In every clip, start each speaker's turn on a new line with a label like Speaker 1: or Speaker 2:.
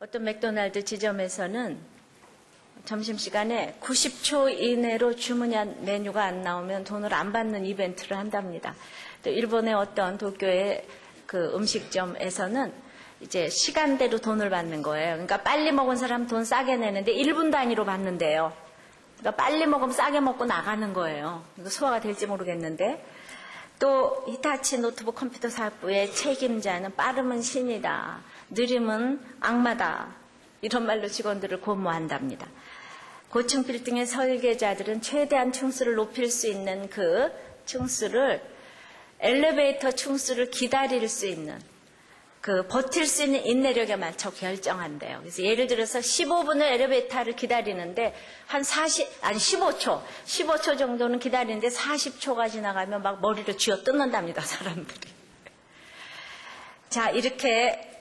Speaker 1: 어떤 맥도날드 지점에서는 점심시간에 90초 이내로 주문한 메뉴가 안 나오면 돈을 안 받는 이벤트를 한답니다. 또 일본의 어떤 도쿄의 그 음식점에서는 이제 시간대로 돈을 받는 거예요. 그러니까 빨리 먹은 사람 돈 싸게 내는데 1분 단위로 받는데요. 그러니까 빨리 먹으면 싸게 먹고 나가는 거예요. 이거 소화가 될지 모르겠는데. 또 히타치 노트북 컴퓨터 사업부의 책임자는 빠름은 신이다, 느림은 악마다, 이런 말로 직원들을 고무한답니다. 고층 빌딩의 설계자들은 최대한 층수를 높일 수 있는 그 층수를 엘리베이터 층수를 기다릴 수 있는 버틸 수 있는 인내력에 맞춰 결정한대요. 그래서 예를 들어서 15분을 엘리베이터를 기다리는데 한 15초 정도는 기다리는데 40초가 지나가면 막 머리를 쥐어 뜯는답니다, 사람들이. 자, 이렇게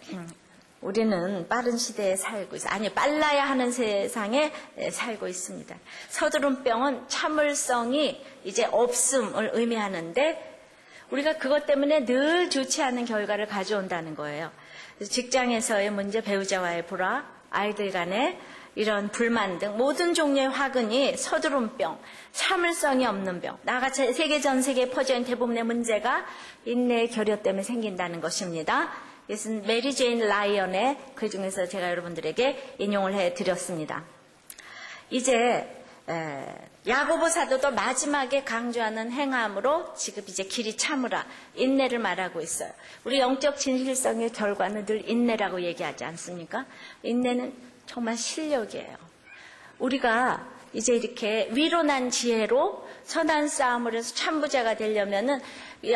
Speaker 1: 우리는 빠른 시대에 살고 있어요. 아니, 빨라야 하는 세상에 살고 있습니다. 서두름병은 참을성이 이제 없음을 의미하는데 우리가 그것 때문에 늘 좋지 않은 결과를 가져온다는 거예요. 직장에서의 문제, 배우자와의 불화, 아이들 간의 이런 불만 등 모든 종류의 화근이 서두름병, 참을성이 없는 병, 나아가 전 세계에 퍼져있는 대부분의 문제가 인내의 결여 때문에 생긴다는 것입니다. 이것은 메리 제인 라이언의 글 중에서 제가 여러분들에게 인용을 해드렸습니다. 이제 야고보 사도도 마지막에 강조하는 행함으로 지금 이제 길이 참으라, 인내를 말하고 있어요. 우리 영적 진실성의 결과는 늘 인내라고 얘기하지 않습니까? 인내는 정말 실력이에요. 우리가 이제 이렇게 위로난 지혜로 선한 싸움을 해서 참부자가 되려면은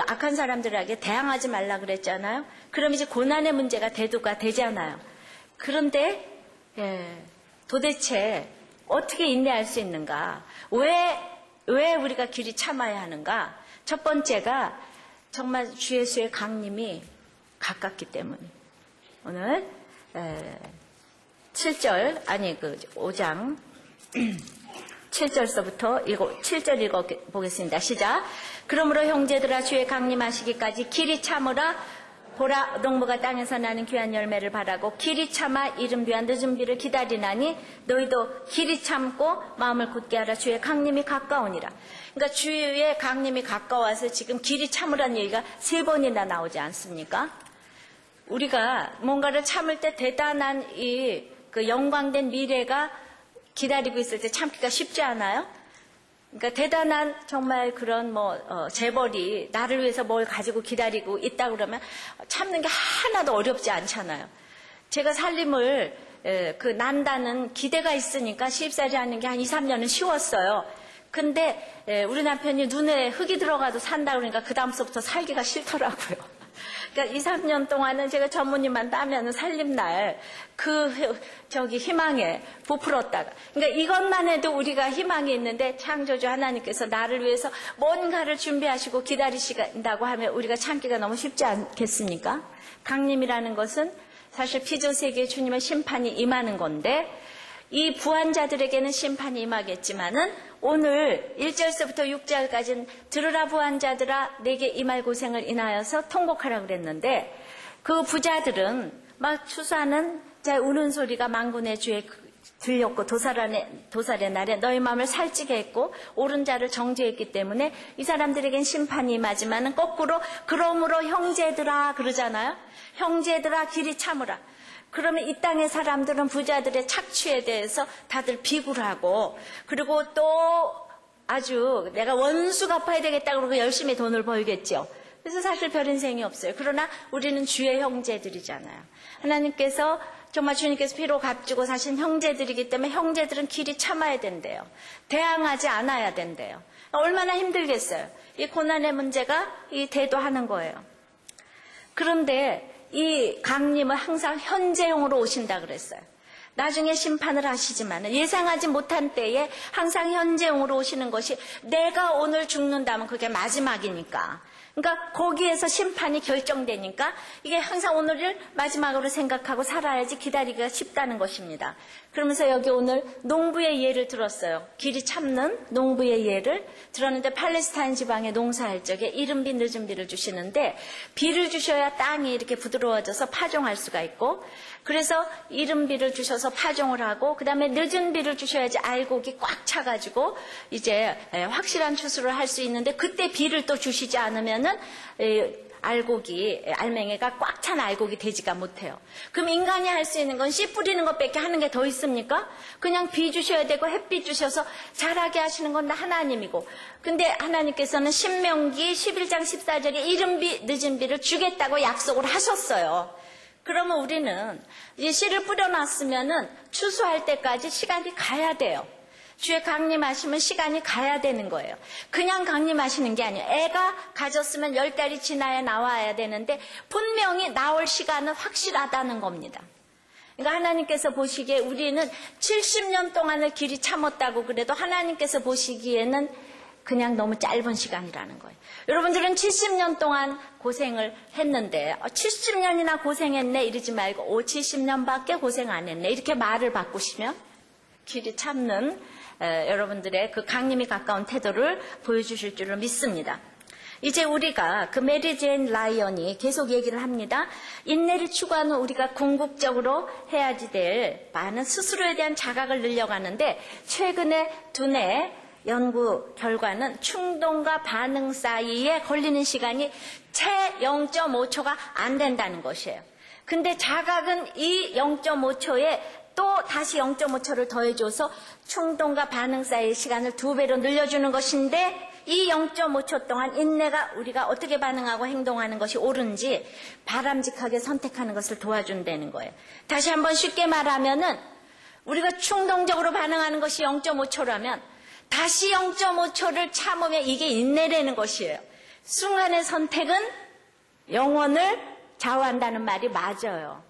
Speaker 1: 악한 사람들에게 대항하지 말라 그랬잖아요. 그럼 이제 고난의 문제가 대두가 되잖아요. 그런데 도대체 어떻게 인내할 수 있는가? 왜 우리가 길이 참아야 하는가? 첫 번째가 정말 주 예수의 강림이 가깝기 때문에. 오늘 5장 7절서부터 7절 읽어보겠습니다. 시작. 그러므로 형제들아, 주의 강림하시기까지 길이 참으라. 보라, 농부가 땅에서 나는 귀한 열매를 바라고 길이 참아 이른 비와 늦은 비를 기다리나니 너희도 길이 참고 마음을 굳게 하라. 주의 강림이 가까우니라. 그러니까 주의 강림이 가까워서 지금 길이 참으라는 얘기가 3번이나 나오지 않습니까? 우리가 뭔가를 참을 때 대단한 그 영광된 미래가 기다리고 있을 때 참기가 쉽지 않아요? 그러니까 대단한 정말 그런 재벌이 나를 위해서 뭘 가지고 기다리고 있다 그러면 참는 게 하나도 어렵지 않잖아요. 제가 살림을 난다는 기대가 있으니까 시집살이 하는 게 한 2, 3년은 쉬웠어요. 근데 우리 남편이 눈에 흙이 들어가도 산다 그러니까 그 다음서부터 살기가 싫더라고요. 그러니까 2, 3년 동안은 제가 전무님만 따면 살림날 희망에 부풀었다가, 그러니까 이것만 해도 우리가 희망이 있는데 창조주 하나님께서 나를 위해서 뭔가를 준비하시고 기다리신다고 하면 우리가 참기가 너무 쉽지 않겠습니까? 강림이라는 것은 사실 피조세계에 주님의 심판이 임하는 건데, 이 부한자들에게는 심판이 임하겠지만은 오늘 1절서부터 6절까지는 들으라 부한자들아, 내게 임할 고생을 인하여서 통곡하라 그랬는데, 그 부자들은 막 추수하는 우는 소리가 만군의 주에 들렸고 도살의 날에 너희 마음을 살찌게 했고 옳은 자를 정죄했기 때문에 이 사람들에겐 심판이 임하지만은 거꾸로 그러므로 형제들아 그러잖아요. 형제들아 길이 참으라. 그러면 이 땅의 사람들은 부자들의 착취에 대해서 다들 비굴하고, 그리고 또 아주 내가 원수 갚아야 되겠다 그러고 열심히 돈을 벌겠죠. 그래서 사실 별 인생이 없어요. 그러나 우리는 주의 형제들이잖아요. 하나님께서 정말 주님께서 피로 값주고 사신 형제들이기 때문에 형제들은 길이 참아야 된대요. 대항하지 않아야 된대요. 얼마나 힘들겠어요. 이 고난의 문제가 대도하는 거예요. 그런데 이 강림은 항상 현재형으로 오신다 그랬어요. 나중에 심판을 하시지만 예상하지 못한 때에 항상 현재형으로 오시는 것이, 내가 오늘 죽는다면 그게 마지막이니까 그러니까 거기에서 심판이 결정되니까 이게 항상 오늘을 마지막으로 생각하고 살아야지 기다리기가 쉽다는 것입니다. 그러면서 여기 오늘 농부의 예를 들었어요. 길이 참는 농부의 예를 들었는데 팔레스타인 지방에 농사할 적에 이른 비 늦은 비를 주시는데 비를 주셔야 땅이 이렇게 부드러워져서 파종할 수가 있고 그래서 이른 비를 주셔서 파종을 하고 그 다음에 늦은 비를 주셔야지 알곡이 꽉 차가지고 이제 확실한 추수를 할 수 있는데 그때 비를 또 주시지 않으면은 알맹이가 꽉 찬 알곡이 되지가 못해요. 그럼 인간이 할 수 있는 건 씨 뿌리는 것밖에 하는 게 더 있습니까? 그냥 비 주셔야 되고 햇빛 주셔서 자라게 하시는 건 하나님이고 근데 하나님께서는 신명기 11장 14절에 이른 비 늦은 비를 주겠다고 약속을 하셨어요. 그러면 우리는 이 씨를 뿌려놨으면은 추수할 때까지 시간이 가야 돼요. 주의 강림하시면 시간이 가야 되는 거예요. 그냥 강림하시는 게 아니에요. 애가 가졌으면 10달이 지나야 나와야 되는데 분명히 나올 시간은 확실하다는 겁니다. 그러니까 하나님께서 보시기에 우리는 70년 동안을 길이 참았다고 그래도 하나님께서 보시기에는 그냥 너무 짧은 시간이라는 거예요. 여러분들은 70년 동안 고생을 했는데 70년이나 고생했네 이러지 말고 70년밖에 고생 안 했네 이렇게 말을 바꾸시면 길이 참는 여러분들의 그 강림이 가까운 태도를 보여주실 줄을 믿습니다. 이제 우리가 그 메리 제인 라이언이 계속 얘기를 합니다. 인내를 추구하는 우리가 궁극적으로 해야지 될 많은 스스로에 대한 자각을 늘려가는데 최근에 두뇌 연구 결과는 충동과 반응 사이에 걸리는 시간이 채 0.5초가 안 된다는 것이에요. 근데 자각은 이 0.5초에 또 다시 0.5초를 더해줘서 충동과 반응 사이의 시간을 2배로 늘려주는 것인데 이 0.5초 동안 인내가 우리가 어떻게 반응하고 행동하는 것이 옳은지 바람직하게 선택하는 것을 도와준다는 거예요. 다시 한번 쉽게 말하면은 우리가 충동적으로 반응하는 것이 0.5초라면 다시 0.5초를 참으면 이게 인내라는 것이에요. 순간의 선택은 영혼을 좌우한다는 말이 맞아요.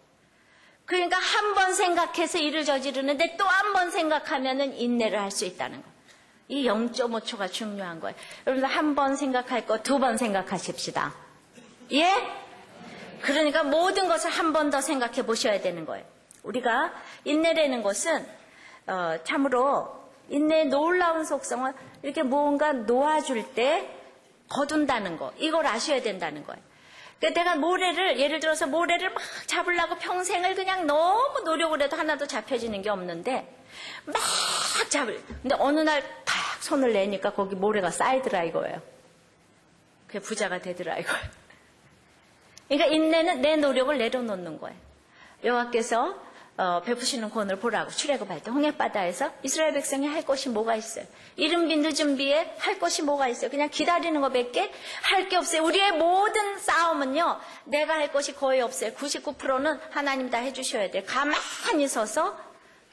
Speaker 1: 그러니까 한 번 생각해서 일을 저지르는데 또 한 번 생각하면은 인내를 할 수 있다는 거예요. 이 0.5초가 중요한 거예요. 여러분들 한 번 생각할 거 2번 생각하십시다. 예? 그러니까 모든 것을 한 번 더 생각해 보셔야 되는 거예요. 우리가 인내라는 것은 참으로 인내의 놀라운 속성은 이렇게 뭔가 놓아줄 때 거둔다는 거 이걸 아셔야 된다는 거예요. 그러니까 내가 모래를 예를 들어서 모래를 막 잡으려고 평생을 그냥 너무 노력을 해도 하나도 잡혀지는 게 없는데 막 근데 어느 날 탁 손을 내니까 거기 모래가 쌓이더라 이거예요. 그게 부자가 되더라 이거예요. 그러니까 인내는 내 노력을 내려놓는 거예요. 여호와께서 베푸시는 권을 보라고 출애굽할 때 홍해바다에서 이스라엘 백성이 할 것이 뭐가 있어요? 이른 비 늦은 비에 할 것이 뭐가 있어요? 그냥 기다리는 것밖에 할 게 없어요. 우리의 모든 싸움은요 내가 할 것이 거의 없어요. 99%는 하나님 다 해주셔야 돼요. 가만히 서서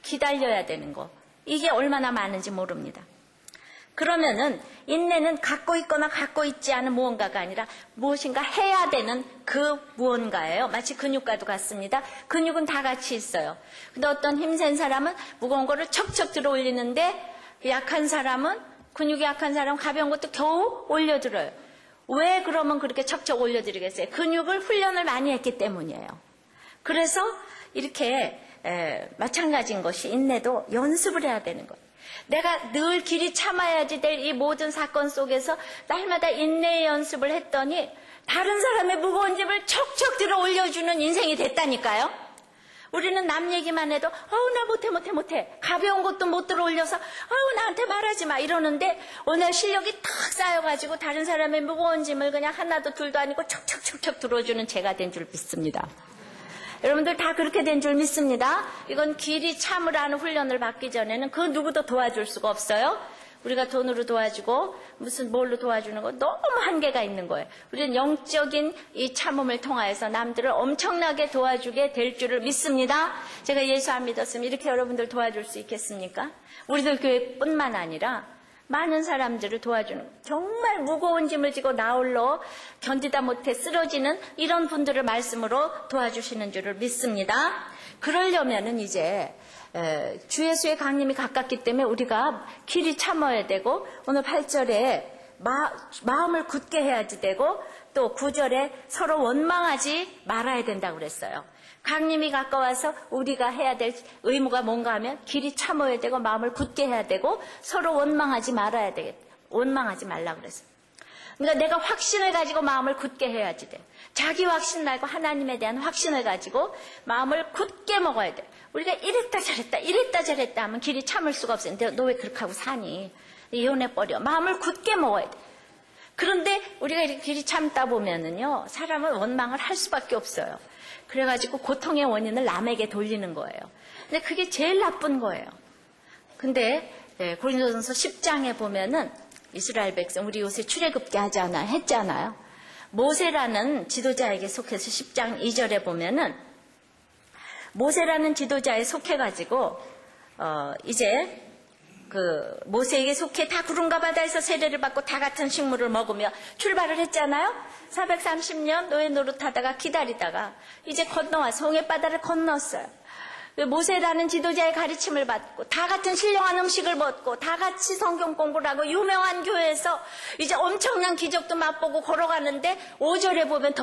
Speaker 1: 기다려야 되는 거 이게 얼마나 많은지 모릅니다. 그러면은 인내는 갖고 있거나 갖고 있지 않은 무언가가 아니라 무엇인가 해야 되는 그 무언가예요. 마치 근육과도 같습니다. 근육은 다 같이 있어요. 근데 어떤 힘센 사람은 무거운 거를 척척 들어 올리는데 약한 사람은 근육이 약한 사람은 가벼운 것도 겨우 올려들어요. 왜 그러면 그렇게 척척 올려드리겠어요? 근육을 훈련을 많이 했기 때문이에요. 그래서 이렇게 마찬가지인 것이 인내도 연습을 해야 되는 거예요. 내가 늘 길이 참아야지 될 이 모든 사건 속에서 날마다 인내의 연습을 했더니 다른 사람의 무거운 짐을 척척 들어 올려주는 인생이 됐다니까요. 우리는 남 얘기만 해도 나 못해 가벼운 것도 못 들어 올려서 나한테 말하지 마 이러는데 오늘 실력이 탁 쌓여가지고 다른 사람의 무거운 짐을 그냥 하나도 둘도 아니고 척척 들어주는 제가 된 줄 믿습니다. 여러분들 다 그렇게 된 줄 믿습니다. 이건 길이 참으라는 훈련을 받기 전에는 그 누구도 도와줄 수가 없어요. 우리가 돈으로 도와주고 무슨 뭘로 도와주는 거 너무 한계가 있는 거예요. 우리는 영적인 이 참음을 통하여서 남들을 엄청나게 도와주게 될 줄을 믿습니다. 제가 예수 안 믿었으면 이렇게 여러분들 도와줄 수 있겠습니까? 우리들 교회뿐만 아니라 많은 사람들을 도와주는 정말 무거운 짐을 지고 나홀로 견디다 못해 쓰러지는 이런 분들을 말씀으로 도와주시는 줄을 믿습니다. 그러려면은 이제 주 예수의 강림이 가깝기 때문에 우리가 길이 참아야 되고 오늘 8절에 마음을 굳게 해야지 되고 또 9절에 서로 원망하지 말아야 된다고 그랬어요. 강림이 가까워서 우리가 해야 될 의무가 뭔가 하면 길이 참아야 되고 마음을 굳게 해야 되고 서로 원망하지 말아야 되겠다. 원망하지 말라고 그랬어요. 그러니까 내가 확신을 가지고 마음을 굳게 해야지 돼. 자기 확신 말고 하나님에 대한 확신을 가지고 마음을 굳게 먹어야 돼. 우리가 이랬다 저랬다 하면 길이 참을 수가 없어요. 근데 너 왜 그렇게 하고 사니? 이혼해버려. 마음을 굳게 먹어야 돼. 그런데 우리가 이렇게 길이 참다 보면은요, 사람은 원망을 할 수밖에 없어요. 그래가지고 고통의 원인을 남에게 돌리는 거예요. 근데 그게 제일 나쁜 거예요. 근데 고린도전서 10장에 보면은 이스라엘 백성, 우리 요새 출애굽기 했잖아요. 모세라는 지도자에게 속해서 10장 2절에 보면은 모세라는 지도자에 속해가지고 이제 그 모세에게 속해 다 구름과 바다에서 세례를 받고 다 같은 식물을 먹으며 출발을 했잖아요. 430년 노예 노릇하다가 기다리다가 이제 건너와서 홍해바다를 건넜어요. 모세라는 지도자의 가르침을 받고 다 같은 신령한 음식을 먹고 다 같이 성경 공부를 하고 유명한 교회에서 이제 엄청난 기적도 맛보고 걸어가는데 5절에 보면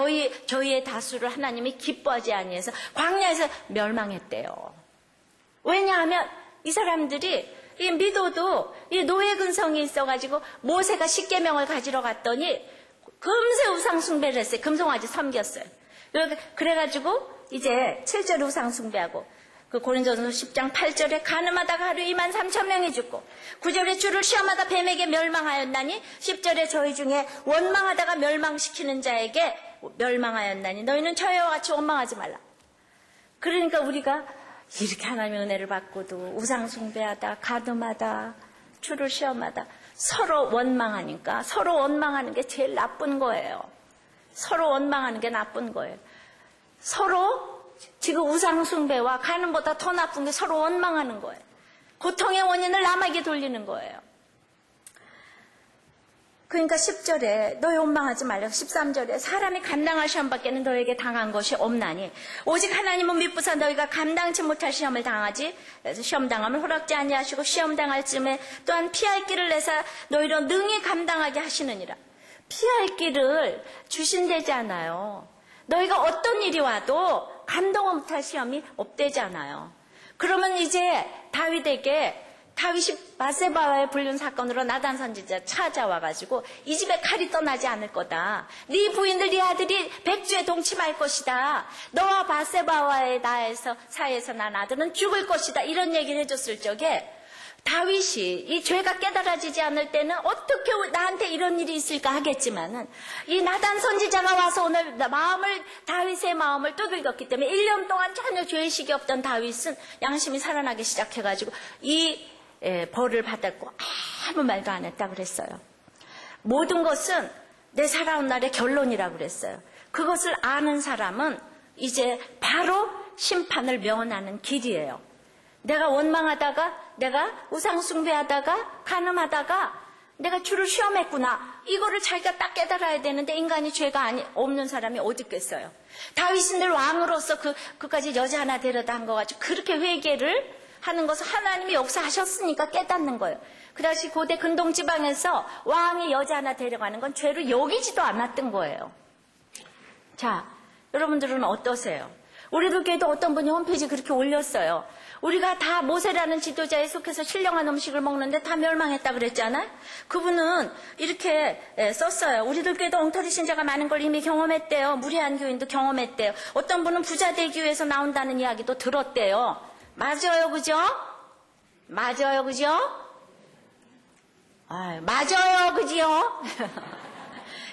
Speaker 1: 저희의 다수를 하나님이 기뻐하지 아니해서 광야에서 멸망했대요. 왜냐하면 이 사람들이 믿어도 이 노예 근성이 있어가지고 모세가 십계명을 가지러 갔더니 금세 우상 숭배를 했어요. 금송아지 섬겼어요. 그래가지고 이제 7절 우상 숭배하고 그 고린도전서 10장 8절에 가늠하다가 하루 23,000명이 죽고 9절에 주를 시험하다 뱀에게 멸망하였나니 10절에 저희 중에 원망하다가 멸망시키는 자에게 멸망하였나니 너희는 저희와 같이 원망하지 말라. 그러니까 우리가 이렇게 하나님의 은혜를 받고도 우상 숭배하다 가늠하다 주를 시험하다 서로 원망하니까 서로 원망하는 게 제일 나쁜 거예요. 서로 원망하는 게 나쁜 거예요. 서로 지금 우상 숭배와 가늠보다 더 나쁜 게 서로 원망하는 거예요. 고통의 원인을 남에게 돌리는 거예요. 그러니까 10절에 너희 원망하지 말라고 13절에 사람이 감당할 시험밖에는 너에게 당한 것이 없나니 오직 하나님은 미쁘사 너희가 감당치 못할 시험을 당하지 시험 당함을 허락지 아니하시고 시험 당할 즈음에 또한 피할 길을 내사 너희로 능히 감당하게 하시느니라. 피할 길을 주신대잖아요. 너희가 어떤 일이 와도 감당을 못할 시험이 없대잖아요. 그러면 이제 다윗이 바세바와의 불륜 사건으로 나단 선지자 찾아와가지고 이 집에 칼이 떠나지 않을 거다. 네 부인들 네 아들이 백주에 동침할 것이다. 너와 바세바와의 사이에서 난 아들은 죽을 것이다. 이런 얘기를 해줬을 적에 다윗이 이 죄가 깨달아지지 않을 때는 어떻게 나한테 이런 일이 있을까 하겠지만은 이 나단 선지자가 와서 오늘 다윗의 마음을 두들겼기 때문에 1년 동안 전혀 죄의식이 없던 다윗은 양심이 살아나기 시작해가지고 이 벌을 받았고 아무 말도 안 했다고 그랬어요. 모든 것은 내 살아온 날의 결론이라고 그랬어요. 그것을 아는 사람은 이제 바로 심판을 면하는 길이에요. 내가 원망하다가 내가 우상 숭배하다가 가늠하다가 내가 주를 시험했구나. 이거를 자기가 딱 깨달아야 되는데 인간이 죄가 없는 사람이 어디 있겠어요. 다윗은 늘 왕으로서 그까지 여자 하나 데려다 한 거 가지고 그렇게 회개를 하는 것을 하나님이 역사하셨으니까 깨닫는 거예요. 그 당시 고대 근동지방에서 왕이 여자 하나 데려가는 건 죄로 여기지도 않았던 거예요. 자, 여러분들은 어떠세요? 우리들 교회도 어떤 분이 홈페이지 그렇게 올렸어요. 우리가 다 모세라는 지도자에 속해서 신령한 음식을 먹는데 다 멸망했다 그랬잖아요. 그분은 이렇게 썼어요. 우리들 교회도 엉터리 신자가 많은 걸 이미 경험했대요. 무례한 교인도 경험했대요. 어떤 분은 부자 되기 위해서 나온다는 이야기도 들었대요. 맞아요, 그죠? 맞아요, 그죠? 맞아요, 그죠?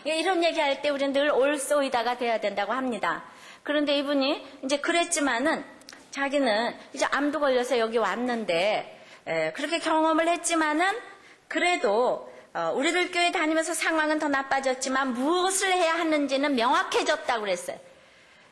Speaker 1: 이런 얘기할 때 우리는 늘 올소이다가 돼야 된다고 합니다. 그런데 이분이 이제 그랬지만은 자기는 이제 암도 걸려서 여기 왔는데 그렇게 경험을 했지만은 그래도 우리들 교회 다니면서 상황은 더 나빠졌지만 무엇을 해야 하는지는 명확해졌다고 그랬어요.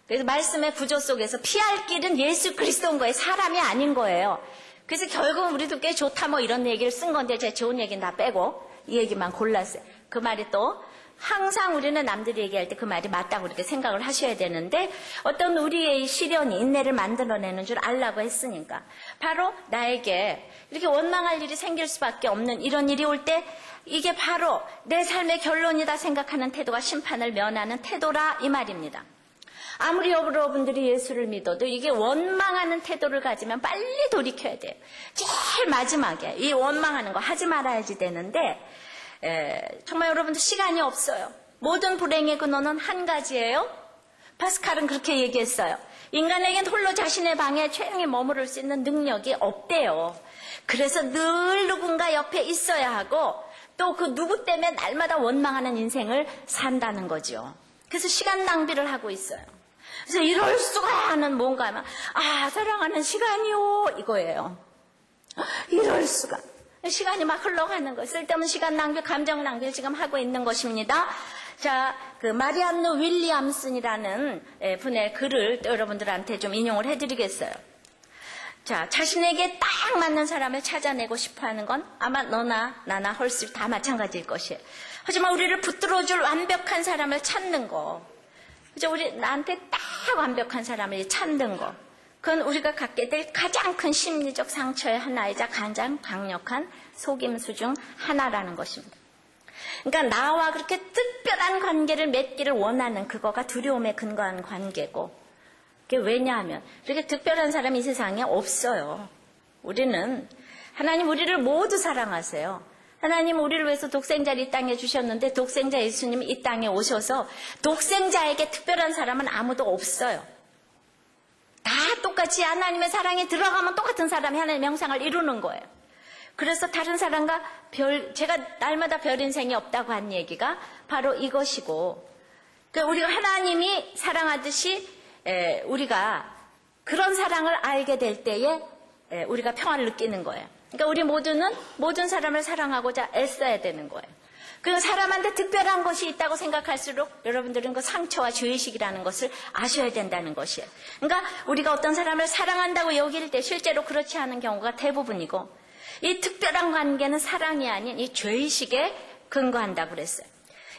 Speaker 1: 그래서 말씀의 구조 속에서 피할 길은 예수 그리스도인 거예요. 사람이 아닌 거예요. 그래서 결국은 우리들 교회 좋다 뭐 이런 얘기를 쓴 건데 제가 좋은 얘기는 다 빼고 이 얘기만 골랐어요. 그 말이 또 항상 우리는 남들이 얘기할 때 그 말이 맞다고 이렇게 생각을 하셔야 되는데 어떤 우리의 시련이 인내를 만들어내는 줄 알라고 했으니까 바로 나에게 이렇게 원망할 일이 생길 수밖에 없는 이런 일이 올 때 이게 바로 내 삶의 결론이다 생각하는 태도가 심판을 면하는 태도라 이 말입니다. 아무리 여러분들이 예수를 믿어도 이게 원망하는 태도를 가지면 빨리 돌이켜야 돼요. 제일 마지막에 이 원망하는 거 하지 말아야지 되는데 정말 여러분들 시간이 없어요. 모든 불행의 근원은 한 가지예요. 파스칼은 그렇게 얘기했어요. 인간에겐 홀로 자신의 방에 조용히 머무를 수 있는 능력이 없대요. 그래서 늘 누군가 옆에 있어야 하고 또 그 누구 때문에 날마다 원망하는 인생을 산다는 거죠. 그래서 시간 낭비를 하고 있어요. 그래서 이럴 수가 하는 뭔가 막 사랑하는 시간이요 이거예요. 이럴 수가. 시간이 막 흘러가는 거. 쓸데없는 시간 낭비, 감정 낭비를 지금 하고 있는 것입니다. 자, 그 마리안느 윌리엄슨이라는 분의 글을 여러분들한테 좀 인용을 해드리겠어요. 자, 자신에게 딱 맞는 사람을 찾아내고 싶어하는 건 아마 너나 나나 헐스 다 마찬가지일 것이에요. 하지만 우리를 붙들어줄 완벽한 사람을 찾는 거, 그죠? 나한테 딱 완벽한 사람을 찾는 거, 그건 우리가 갖게 될 가장 큰 심리적 상처의 하나이자 가장 강력한 속임수 중 하나라는 것입니다. 그러니까 나와 그렇게 특별한 관계를 맺기를 원하는 그거가 두려움에 근거한 관계고, 그게 왜냐하면 이렇게 특별한 사람이 이 세상에 없어요. 우리는 하나님 우리를 모두 사랑하세요. 하나님 우리를 위해서 독생자를 이 땅에 주셨는데 독생자 예수님이 이 땅에 오셔서 독생자에게 특별한 사람은 아무도 없어요. 다 똑같이 하나님의 사랑에 들어가면 똑같은 사람이 하나님의 형상을 이루는 거예요. 그래서 다른 사람과 제가 날마다 별 인생이 없다고 한 얘기가 바로 이것이고, 그러니까 우리가 하나님이 사랑하듯이 우리가 그런 사랑을 알게 될 때에 우리가 평화를 느끼는 거예요. 그러니까 우리 모든 사람을 사랑하고자 애써야 되는 거예요. 그 사람한테 특별한 것이 있다고 생각할수록 여러분들은 그 상처와 죄의식이라는 것을 아셔야 된다는 것이에요. 그러니까 우리가 어떤 사람을 사랑한다고 여길 때 실제로 그렇지 않은 경우가 대부분이고, 이 특별한 관계는 사랑이 아닌 이 죄의식에 근거한다고 그랬어요.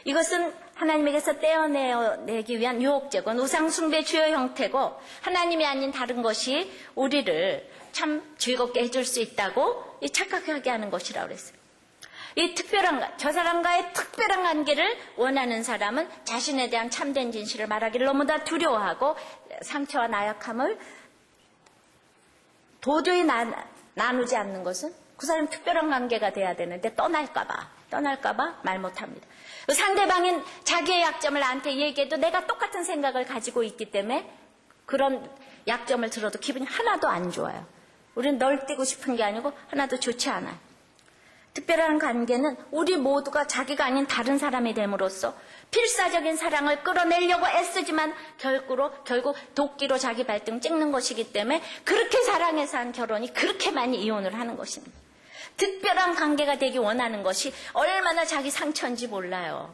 Speaker 1: 이것은 하나님에게서 떼어내기 위한 유혹제고 우상숭배 주요 형태고, 하나님이 아닌 다른 것이 우리를 참 즐겁게 해줄 수 있다고 착각하게 하는 것이라고 그랬어요. 이 저 사람과의 특별한 관계를 원하는 사람은 자신에 대한 참된 진실을 말하기를 너무나 두려워하고 상처와 나약함을 도저히 나누지 않는 것은 그 사람 특별한 관계가 돼야 되는데 떠날까봐 말 못합니다. 상대방인 자기의 약점을 나한테 얘기해도 내가 똑같은 생각을 가지고 있기 때문에 그런 약점을 들어도 기분이 하나도 안 좋아요. 우리는 널뛰고 싶은 게 아니고 하나도 좋지 않아요. 특별한 관계는 우리 모두가 자기가 아닌 다른 사람이 됨으로써 필사적인 사랑을 끌어내려고 애쓰지만 결국 도끼로 자기 발등 찍는 것이기 때문에 그렇게 사랑해서 한 결혼이 그렇게 많이 이혼을 하는 것입니다. 특별한 관계가 되기 원하는 것이 얼마나 자기 상처인지 몰라요.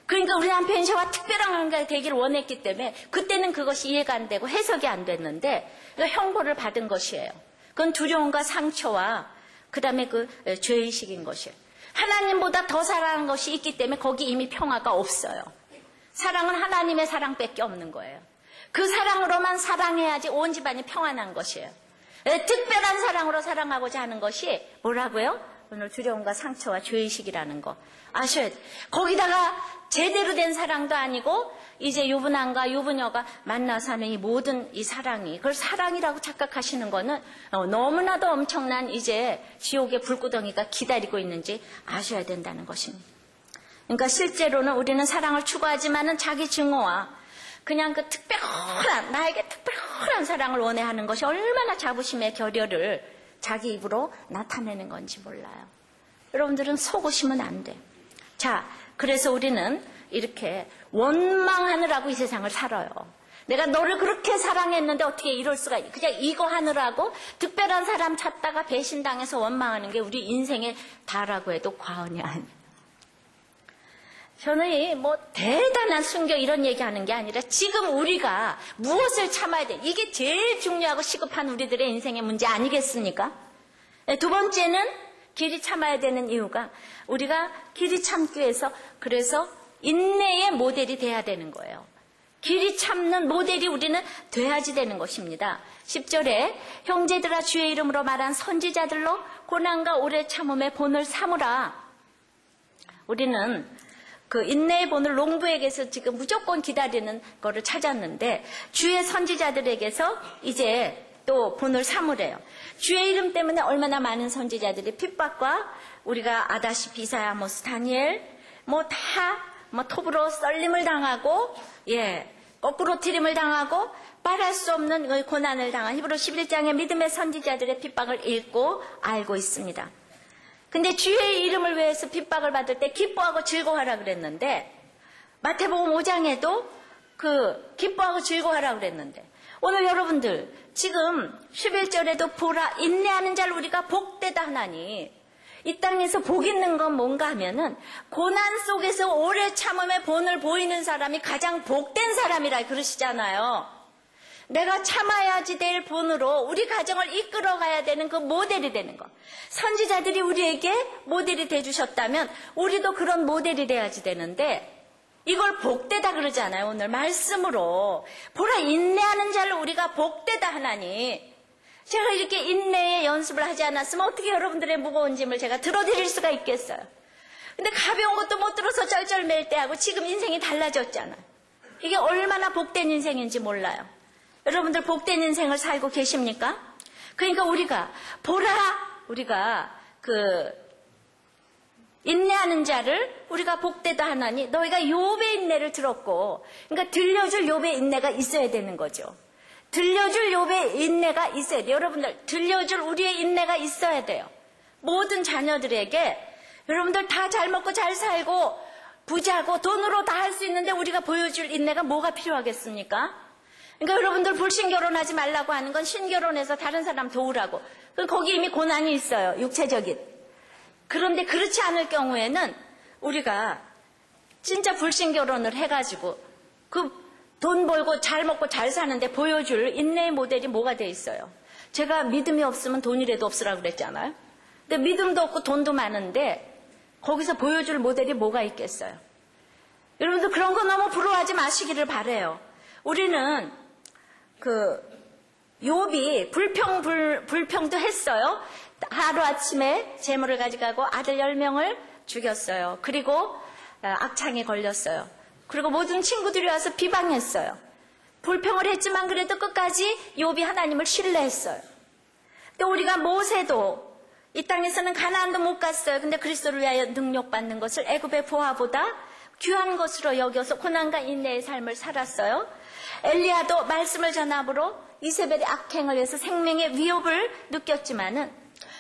Speaker 1: 그러니까 우리 남편이 저와 특별한 관계가 되기를 원했기 때문에 그때는 그것이 이해가 안 되고 해석이 안 됐는데 형벌을 받은 것이에요. 그건 두려움과 상처와 그 다음에 그 죄의식인 것이에요. 하나님보다 더 사랑하는 것이 있기 때문에 거기 이미 평화가 없어요. 사랑은 하나님의 사랑밖에 없는 거예요. 그 사랑으로만 사랑해야지 온 집안이 평안한 것이에요. 특별한 사랑으로 사랑하고자 하는 것이 뭐라고요? 오늘 두려움과 상처와 죄의식이라는 거 아셔야 돼요. 거기다가 제대로 된 사랑도 아니고 이제 유부남과 유부녀가 만나서 하는 이 모든 이 사랑이, 그걸 사랑이라고 착각하시는 거는 너무나도 엄청난 이제 지옥의 불구덩이가 기다리고 있는지 아셔야 된다는 것입니다. 그러니까 실제로는 우리는 사랑을 추구하지만은 자기 증오와 그냥 그 나에게 특별한 사랑을 원해하는 것이 얼마나 자부심의 결여를 자기 입으로 나타내는 건지 몰라요. 여러분들은 속으시면 안 돼요. 자, 그래서 우리는 이렇게 원망하느라고 이 세상을 살아요. 내가 너를 그렇게 사랑했는데 어떻게 이럴 수가 있냐. 그냥 이거 하느라고 특별한 사람 찾다가 배신당해서 원망하는 게 우리 인생의 다라고 해도 과언이 아니에요. 저는 대단한 순교 이런 얘기하는 게 아니라 지금 우리가 무엇을 참아야 돼. 이게 제일 중요하고 시급한 우리들의 인생의 문제 아니겠습니까? 두 번째는 길이 참아야 되는 이유가 우리가 길이 참기 위해서 그래서 인내의 모델이 돼야 되는 거예요. 길이 참는 모델이 우리는 돼야지 되는 것입니다. 10절에 형제들아 주의 이름으로 말한 선지자들로 고난과 오래 참음의 본을 삼으라. 우리는 그 인내의 본을 농부에게서 지금 무조건 기다리는 거를 찾았는데 주의 선지자들에게서 이제 또 본을 삼으래요. 주의 이름 때문에 얼마나 많은 선지자들이 핍박과 우리가 아다시피 이사야 아모스 다니엘 톱으로 썰림을 당하고 거꾸로 트림을 당하고 말할 수 없는 고난을 당한 히브리 11장의 믿음의 선지자들의 핍박을 읽고 알고 있습니다. 근데 주의 이름을 위해서 핍박을 받을 때 기뻐하고 즐거워하라 그랬는데 마태복음 5장에도 그 기뻐하고 즐거워하라 그랬는데 오늘 여러분들 지금 11절에도 보라 인내하는 자를 우리가 복되다 하나니 이 땅에서 복 있는 건 뭔가 하면은 고난 속에서 오래 참음의 본을 보이는 사람이 가장 복된 사람이라 그러시잖아요. 내가 참아야지 될 본으로 우리 가정을 이끌어가야 되는 그 모델이 되는 것. 선지자들이 우리에게 모델이 돼주셨다면 우리도 그런 모델이 돼야지 되는데 이걸 복되다 그러잖아요. 오늘 말씀으로 보라 인내하는 자를 우리가 복되다 하나니 제가 이렇게 인내의 연습을 하지 않았으면 어떻게 여러분들의 무거운 짐을 제가 들어드릴 수가 있겠어요. 근데 가벼운 것도 못 들어서 쩔쩔맬 때 하고 지금 인생이 달라졌잖아요. 이게 얼마나 복된 인생인지 몰라요. 여러분들 복된 인생을 살고 계십니까? 그러니까 우리가 인내하는 자를 우리가 복되다 하나니 너희가 욥의 인내를 들었고 그러니까 들려줄 욥의 인내가 있어야 되는 거죠. 들려줄 욥의 인내가 있어야 돼요. 여러분들 들려줄 우리의 인내가 있어야 돼요. 모든 자녀들에게 여러분들 다 잘 먹고 잘 살고 부자고 돈으로 다 할 수 있는데 우리가 보여줄 인내가 뭐가 필요하겠습니까? 그러니까 여러분들 불신결혼하지 말라고 하는 건 신결혼해서 다른 사람 도우라고. 거기 이미 고난이 있어요. 육체적인. 그런데 그렇지 않을 경우에는 우리가 진짜 불신결혼을 해가지고 돈 벌고 잘 먹고 잘 사는데 보여줄 인내의 모델이 뭐가 돼 있어요? 제가 믿음이 없으면 돈이라도 없으라고 그랬잖아요. 근데 믿음도 없고 돈도 많은데 거기서 보여줄 모델이 뭐가 있겠어요? 여러분들 그런 거 너무 부러워하지 마시기를 바라요. 우리는 욥이 불평도 했어요. 하루아침에 재물을 가져가고 아들 10명을 죽였어요. 그리고 악창에 걸렸어요. 그리고 모든 친구들이 와서 비방했어요. 불평을 했지만 그래도 끝까지 욥이 하나님을 신뢰했어요. 또 우리가 모세도 이 땅에서는 가나안도 못 갔어요. 근데 그리스도를 위하여 능력받는 것을 애굽의 보화보다 귀한 것으로 여겨서 고난과 인내의 삶을 살았어요. 엘리야도 말씀을 전함으로 이세벨의 악행을 해서 생명의 위협을 느꼈지만은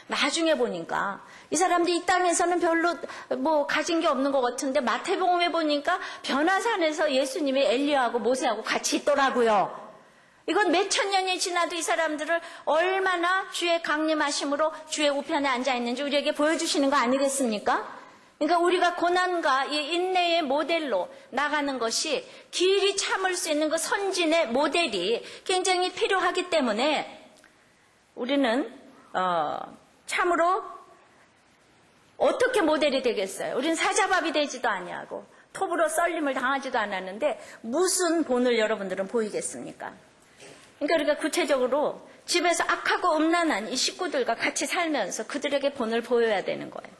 Speaker 1: 나중에 보니까 이 사람들이 이 땅에서는 별로 가진 게 없는 것 같은데 마태복음에 보니까 변화산에서 예수님이 엘리야하고 모세하고 같이 있더라고요. 이건 몇천 년이 지나도 이 사람들을 얼마나 주의 강림하심으로 주의 우편에 앉아 있는지 우리에게 보여주시는 거 아니겠습니까? 그러니까 우리가 고난과 이 인내의 모델로 나가는 것이 길이 참을 수 있는 그 선진의 모델이 굉장히 필요하기 때문에 우리는 참으로 어떻게 모델이 되겠어요? 우리는 사자밥이 되지도 아니하고 톱으로 썰림을 당하지도 않았는데 무슨 본을 여러분들은 보이겠습니까? 그러니까 우리가 구체적으로 집에서 악하고 음란한 이 식구들과 같이 살면서 그들에게 본을 보여야 되는 거예요.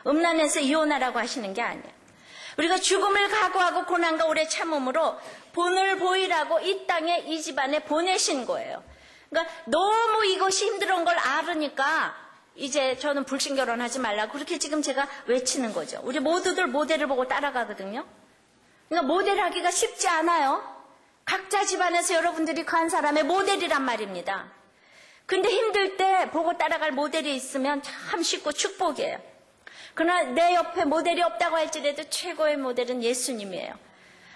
Speaker 1: 음란해서 이혼하라고 하시는 게 아니에요. 우리가 죽음을 각오하고 고난과 오래 참음으로 본을 보이라고 이 땅에 이 집안에 보내신 거예요. 그러니까 너무 이것이 힘든 걸 알으니까 이제 저는 불신결혼하지 말라고 그렇게 지금 제가 외치는 거죠. 우리 모두들 모델을 보고 따라가거든요. 그러니까 모델하기가 쉽지 않아요. 각자 집안에서 여러분들이 그 한 사람의 모델이란 말입니다. 근데 힘들 때 보고 따라갈 모델이 있으면 참 쉽고 축복이에요. 그러나 내 옆에 모델이 없다고 할지라도 최고의 모델은 예수님이에요.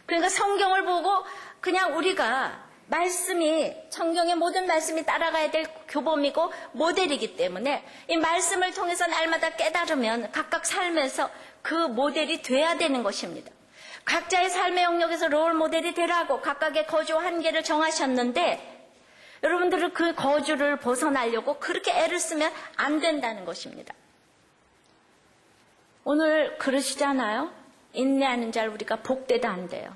Speaker 1: 그러니까 성경을 보고 그냥 우리가 성경의 모든 말씀이 따라가야 될 교범이고 모델이기 때문에 이 말씀을 통해서 날마다 깨달으면 각각 삶에서 그 모델이 돼야 되는 것입니다. 각자의 삶의 영역에서 롤 모델이 되라고 각각의 거주 한계를 정하셨는데 여러분들은 그 거주를 벗어나려고 그렇게 애를 쓰면 안 된다는 것입니다. 오늘 그러시잖아요. 인내하는 자를 우리가 복되다 한대요.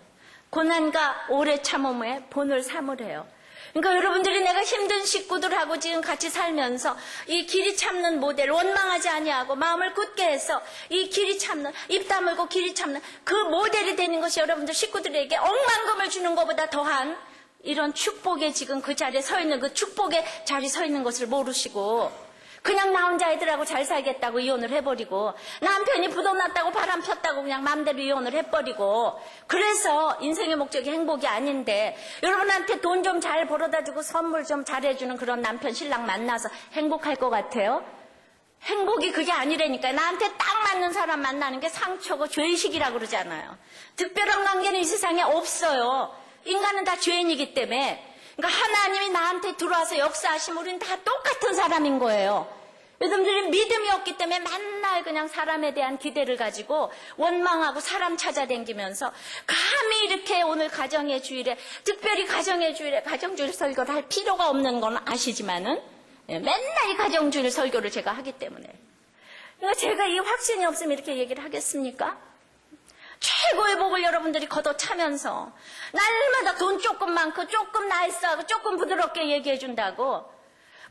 Speaker 1: 고난과 오래 참음에 본을 삼으래요. 그러니까 여러분들이 내가 힘든 식구들하고 지금 같이 살면서 이 길이 참는 모델, 원망하지 아니하고 마음을 굳게 해서 이 길이 참는, 입 다물고 길이 참는 그 모델이 되는 것이 여러분들 식구들에게 억만금을 주는 것보다 더한 이런 축복에 지금 그 자리에 서 있는, 그 축복의 자리에 서 있는 것을 모르시고 그냥 나 혼자 애들하고 잘 살겠다고 이혼을 해버리고, 남편이 부도났다고 바람 폈다고 그냥 마음대로 이혼을 해버리고, 그래서 인생의 목적이 행복이 아닌데, 여러분한테 돈 좀 잘 벌어다 주고 선물 좀 잘해주는 그런 남편 신랑 만나서 행복할 것 같아요? 행복이 그게 아니라니까요. 나한테 딱 맞는 사람 만나는 게 상처고 죄의식이라고 그러잖아요. 특별한 관계는 이 세상에 없어요. 인간은 다 죄인이기 때문에. 그러니까 하나님이 나한테 들어와서 역사하시면 우리는 다 똑같은 사람인 거예요. 여러분들이 믿음이 없기 때문에 맨날 그냥 사람에 대한 기대를 가지고 원망하고 사람 찾아다니면서 감히 이렇게 오늘 가정의 주일에, 특별히 가정의 주일에 가정주일 설교를 할 필요가 없는 건 아시지만은 맨날 이 가정주일 설교를 제가 하기 때문에. 그러니까 제가 이 확신이 없으면 이렇게 얘기를 하겠습니까? 최고의 복을 여러분들이 걷어차면서 날마다 돈 조금 많고 조금 나이스하고 조금 부드럽게 얘기해 준다고.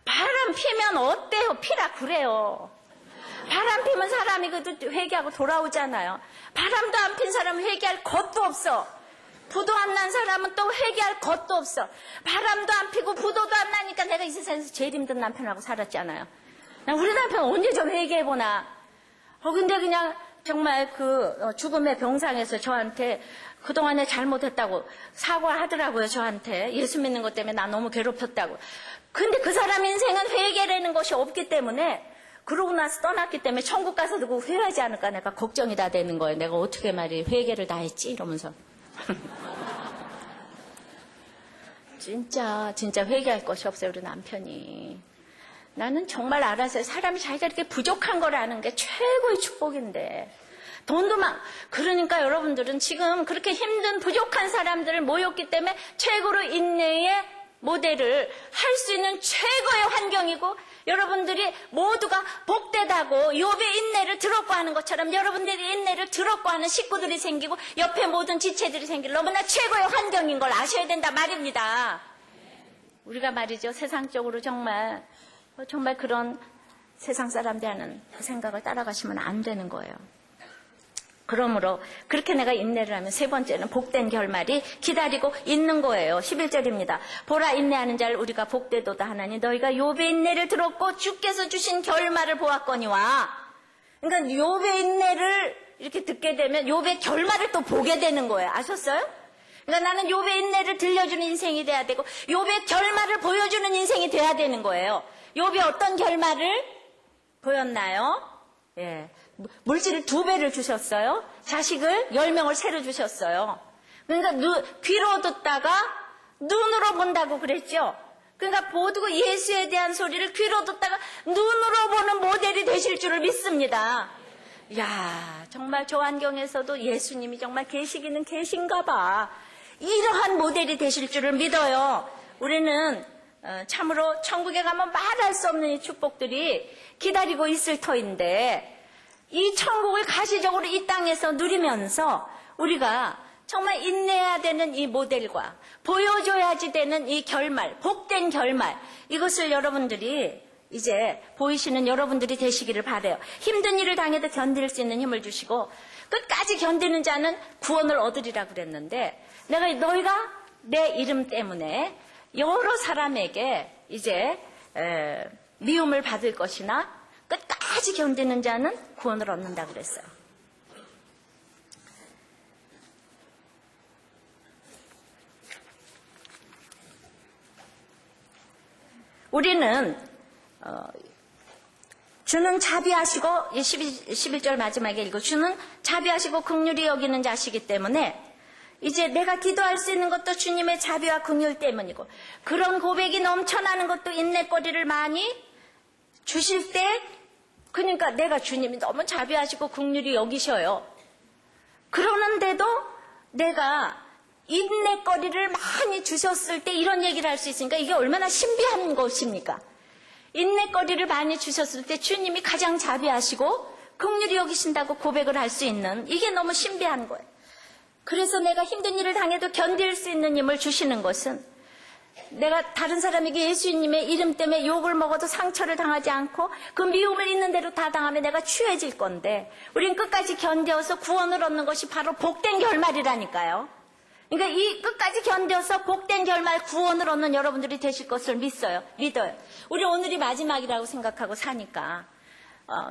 Speaker 1: 바람 피면 어때요? 피라 그래요. 바람 피면 사람이 그래도 회개하고 돌아오잖아요. 바람도 안 핀 사람은 회개할 것도 없어. 부도 안 난 사람은 또 회개할 것도 없어. 바람도 안 피고 부도도 안 나니까 내가 이 세상에서 제일 힘든 남편하고 살았잖아요. 우리 남편 언제 좀 회개해보나. 근데 그냥 정말 그 죽음의 병상에서 저한테 그동안에 잘못했다고 사과하더라고요. 저한테 예수 믿는 것 때문에 나 너무 괴롭혔다고. 근데 그 사람 인생은 회개라는 것이 없기 때문에, 그러고 나서 떠났기 때문에 천국 가서도 그 후회하지 않을까 내가 걱정이 다 되는 거예요. 내가 어떻게 말이 회개를 다 했지 이러면서. 진짜 회개할 것이 없어요. 우리 남편이. 나는 정말 알아서요. 사람이 자기가 이렇게 부족한 걸 아는 게 최고의 축복인데. 돈도 막, 그러니까 여러분들은 지금 그렇게 힘든 부족한 사람들을 모였기 때문에 최고로 인내의 모델을 할 수 있는 최고의 환경이고, 여러분들이 모두가 복되다고 욥의 인내를 들었고 하는 것처럼 여러분들이 인내를 들었고 하는 식구들이 생기고 옆에 모든 지체들이 생길 너무나 최고의 환경인 걸 아셔야 된다 말입니다. 우리가 말이죠. 세상적으로 정말 그런 세상 사람들이 하는 그 생각을 따라가시면 안 되는 거예요. 그러므로 그렇게 내가 인내를 하면 세 번째는 복된 결말이 기다리고 있는 거예요. 11절입니다. 보라, 인내하는 자를 우리가 복되도다 하나니 너희가 욥의 인내를 들었고 주께서 주신 결말을 보았거니와. 그러니까 욥의 인내를 이렇게 듣게 되면 욥의 결말을 또 보게 되는 거예요. 아셨어요? 그러니까 나는 욥의 인내를 들려주는 인생이 돼야 되고 욥의 결말을 보여주는 인생이 돼야 되는 거예요. 욥이 어떤 결말을 보였나요? 예. 물질을 2배를 주셨어요. 자식을 10명을 새로 주셨어요. 그러니까 귀로 듣다가 눈으로 본다고 그랬죠. 그러니까 모두 예수에 대한 소리를 귀로 듣다가 눈으로 보는 모델이 되실 줄을 믿습니다. 이야, 정말 저 환경에서도 예수님이 정말 계시기는 계신가 봐. 이러한 모델이 되실 줄을 믿어요. 우리는 참으로 천국에 가면 말할 수 없는 이 축복들이 기다리고 있을 터인데, 이 천국을 가시적으로 이 땅에서 누리면서 우리가 정말 인내해야 되는 이 모델과 보여줘야지 되는 이 결말, 복된 결말, 이것을 여러분들이 이제 보이시는 여러분들이 되시기를 바라요. 힘든 일을 당해도 견딜 수 있는 힘을 주시고 끝까지 견디는 자는 구원을 얻으리라 그랬는데, 너희가 내 이름 때문에 여러 사람에게 이제 미움을 받을 것이나 끝까지 견디는 자는 구원을 얻는다 그랬어요. 우리는 주는 자비하시고 11절 마지막에 읽고 주는 자비하시고 긍휼히 여기는 자시기 때문에 이제 내가 기도할 수 있는 것도 주님의 자비와 긍휼 때문이고, 그런 고백이 넘쳐나는 것도 인내거리를 많이 주실 때, 그러니까 내가 주님이 너무 자비하시고 긍휼히 여기셔요. 그러는데도 내가 인내거리를 많이 주셨을 때 이런 얘기를 할 수 있으니까 이게 얼마나 신비한 것입니까? 인내거리를 많이 주셨을 때 주님이 가장 자비하시고 긍휼히 여기신다고 고백을 할 수 있는, 이게 너무 신비한 거예요. 그래서 내가 힘든 일을 당해도 견딜 수 있는 힘을 주시는 것은, 내가 다른 사람에게 예수님의 이름 때문에 욕을 먹어도 상처를 당하지 않고 그 미움을 있는 대로 다 당하면 내가 취해질 건데, 우린 끝까지 견뎌서 구원을 얻는 것이 바로 복된 결말이라니까요. 그러니까 이 끝까지 견뎌서 복된 결말, 구원을 얻는 여러분들이 되실 것을 믿어요. 우리 오늘이 마지막이라고 생각하고 사니까,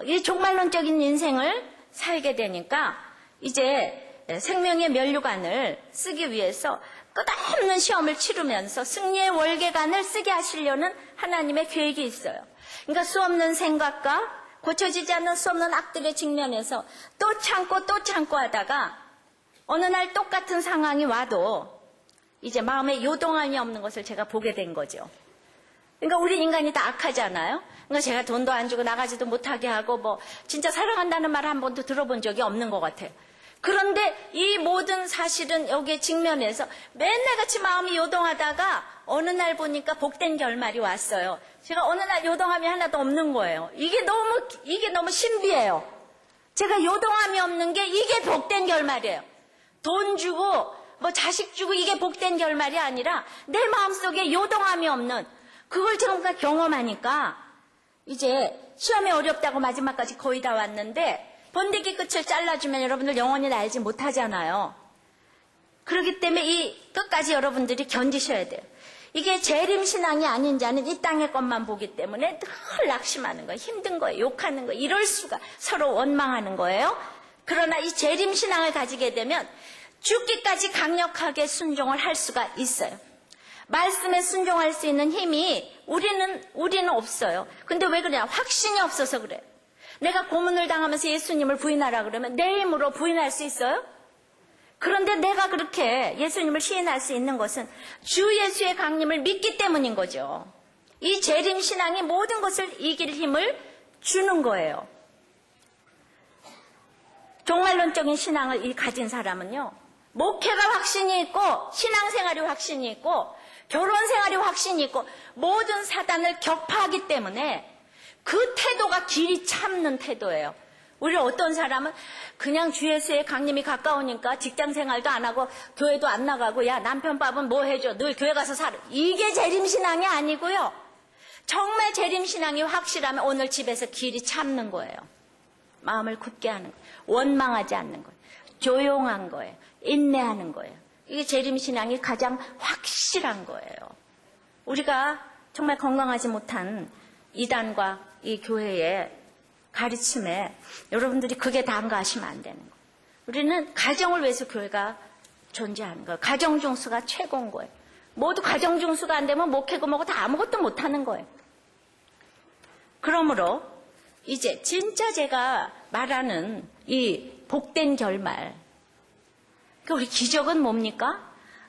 Speaker 1: 이 종말론적인 인생을 살게 되니까 이제 생명의 면류관을 쓰기 위해서 끝없는 시험을 치르면서 승리의 월계관을 쓰게 하시려는 하나님의 계획이 있어요. 그러니까 수없는 생각과 고쳐지지 않는 수없는 악들의 직면에서 또 참고 하다가 어느 날 똑같은 상황이 와도 이제 마음에 요동함이 없는 것을 제가 보게 된 거죠. 그러니까 우리 인간이 다 악하잖아요. 그러니까 제가 돈도 안 주고 나가지도 못하게 하고 뭐 진짜 사랑한다는 말 한 번도 들어본 적이 없는 것 같아요. 그런데 이 모든 사실은 여기에 직면해서 맨날 같이 마음이 요동하다가 어느 날 보니까 복된 결말이 왔어요. 제가 어느 날 요동함이 하나도 없는 거예요. 이게 너무 신비해요. 제가 요동함이 없는 게 이게 복된 결말이에요. 돈 주고 뭐 자식 주고 이게 복된 결말이 아니라 내 마음속에 요동함이 없는, 그걸 제가 경험하니까 이제 시험이 어렵다고 마지막까지 거의 다 왔는데 번데기 끝을 잘라주면 여러분들 영원히 날지 못하잖아요. 그렇기 때문에 이 끝까지 여러분들이 견디셔야 돼요. 이게 재림신앙이 아닌 자는 이 땅의 것만 보기 때문에 늘 낙심하는 거예요. 힘든 거예요. 욕하는 거예요. 이럴 수가, 서로 원망하는 거예요. 그러나 이 재림신앙을 가지게 되면 죽기까지 강력하게 순종을 할 수가 있어요. 말씀에 순종할 수 있는 힘이 우리는 없어요. 근데 왜 그래요? 확신이 없어서 그래요. 내가 고문을 당하면서 예수님을 부인하라 그러면 내 힘으로 부인할 수 있어요? 그런데 내가 그렇게 예수님을 시인할 수 있는 것은 주 예수의 강림을 믿기 때문인 거죠. 이 재림신앙이 모든 것을 이길 힘을 주는 거예요. 종말론적인 신앙을 가진 사람은요, 목회가 확신이 있고 신앙생활이 확신이 있고 결혼생활이 확신이 있고 모든 사단을 격파하기 때문에 그 태도가 길이 참는 태도예요. 우리 어떤 사람은 그냥 주 예수의 강림이 가까우니까 직장생활도 안 하고 교회도 안 나가고, 야 남편 밥은 뭐 해줘, 늘 교회 가서 살아, 이게 재림신앙이 아니고요. 정말 재림신앙이 확실하면 오늘 집에서 길이 참는 거예요. 마음을 굳게 하는 거예요. 원망하지 않는 거예요. 조용한 거예요. 인내하는 거예요. 이게 재림신앙이 가장 확실한 거예요. 우리가 정말 건강하지 못한 이단과 이 교회의 가르침에 여러분들이 그게 다인가 하시면 안 되는 거예요. 우리는 가정을 위해서 교회가 존재하는 거예요. 가정중수가 최고인 거예요. 모두 가정중수가 안 되면 목회고 뭐고 다 아무것도 못하는 거예요. 그러므로 이제 진짜 제가 말하는 이 복된 결말, 우리 기적은 뭡니까?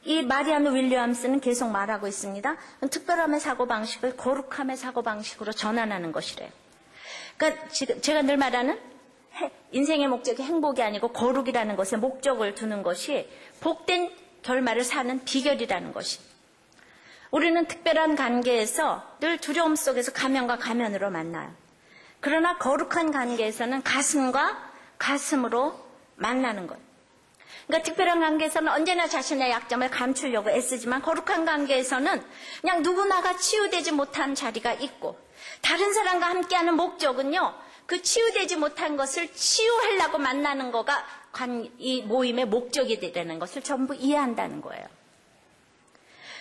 Speaker 1: 이 마리아노 윌리엄스는 계속 말하고 있습니다. 특별함의 사고방식을 거룩함의 사고방식으로 전환하는 것이래요. 그러니까 지금 제가 늘 말하는 인생의 목적이 행복이 아니고 거룩이라는 것에 목적을 두는 것이 복된 결말을 사는 비결이라는 것이. 우리는 특별한 관계에서 늘 두려움 속에서 가면과 가면으로 만나요. 그러나 거룩한 관계에서는 가슴과 가슴으로 만나는 거예요. 그러니까 특별한 관계에서는 언제나 자신의 약점을 감추려고 애쓰지만 거룩한 관계에서는 그냥 누구나가 치유되지 못한 자리가 있고, 다른 사람과 함께하는 목적은요, 그 치유되지 못한 것을 치유하려고 만나는 거가 이 모임의 목적이 되는 것을 전부 이해한다는 거예요.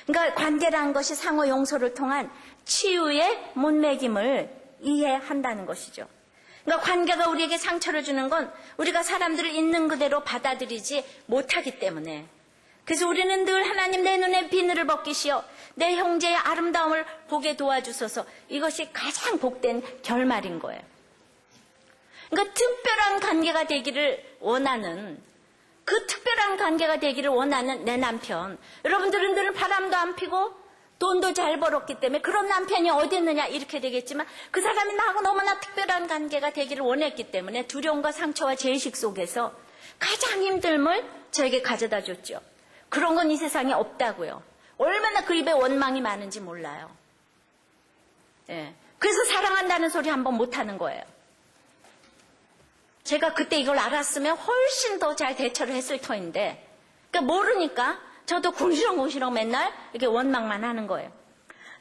Speaker 1: 그러니까 관계라는 것이 상호 용서를 통한 치유의 문맥임을 이해한다는 것이죠. 그러니까 관계가 우리에게 상처를 주는 건 우리가 사람들을 있는 그대로 받아들이지 못하기 때문에, 그래서 우리는 늘 하나님 내 눈에 비늘을 벗기시어 내 형제의 아름다움을 보게 도와주소서, 이것이 가장 복된 결말인 거예요. 그러니까 특별한 관계가 되기를 원하는, 그 특별한 관계가 되기를 원하는 내 남편, 여러분들은 늘 바람도 안 피고 돈도 잘 벌었기 때문에 그런 남편이 어디 있느냐 이렇게 되겠지만, 그 사람이 나하고 너무나 특별한 관계가 되기를 원했기 때문에 두려움과 상처와 죄의식 속에서 가장 힘듦을 저에게 가져다 줬죠. 그런 건 이 세상에 없다고요. 얼마나 그 입에 원망이 많은지 몰라요. 예. 그래서 사랑한다는 소리 한번 못하는 거예요. 제가 그때 이걸 알았으면 훨씬 더 잘 대처를 했을 터인데, 그러니까 모르니까 저도 궁시렁궁시렁 맨날 이렇게 원망만 하는 거예요.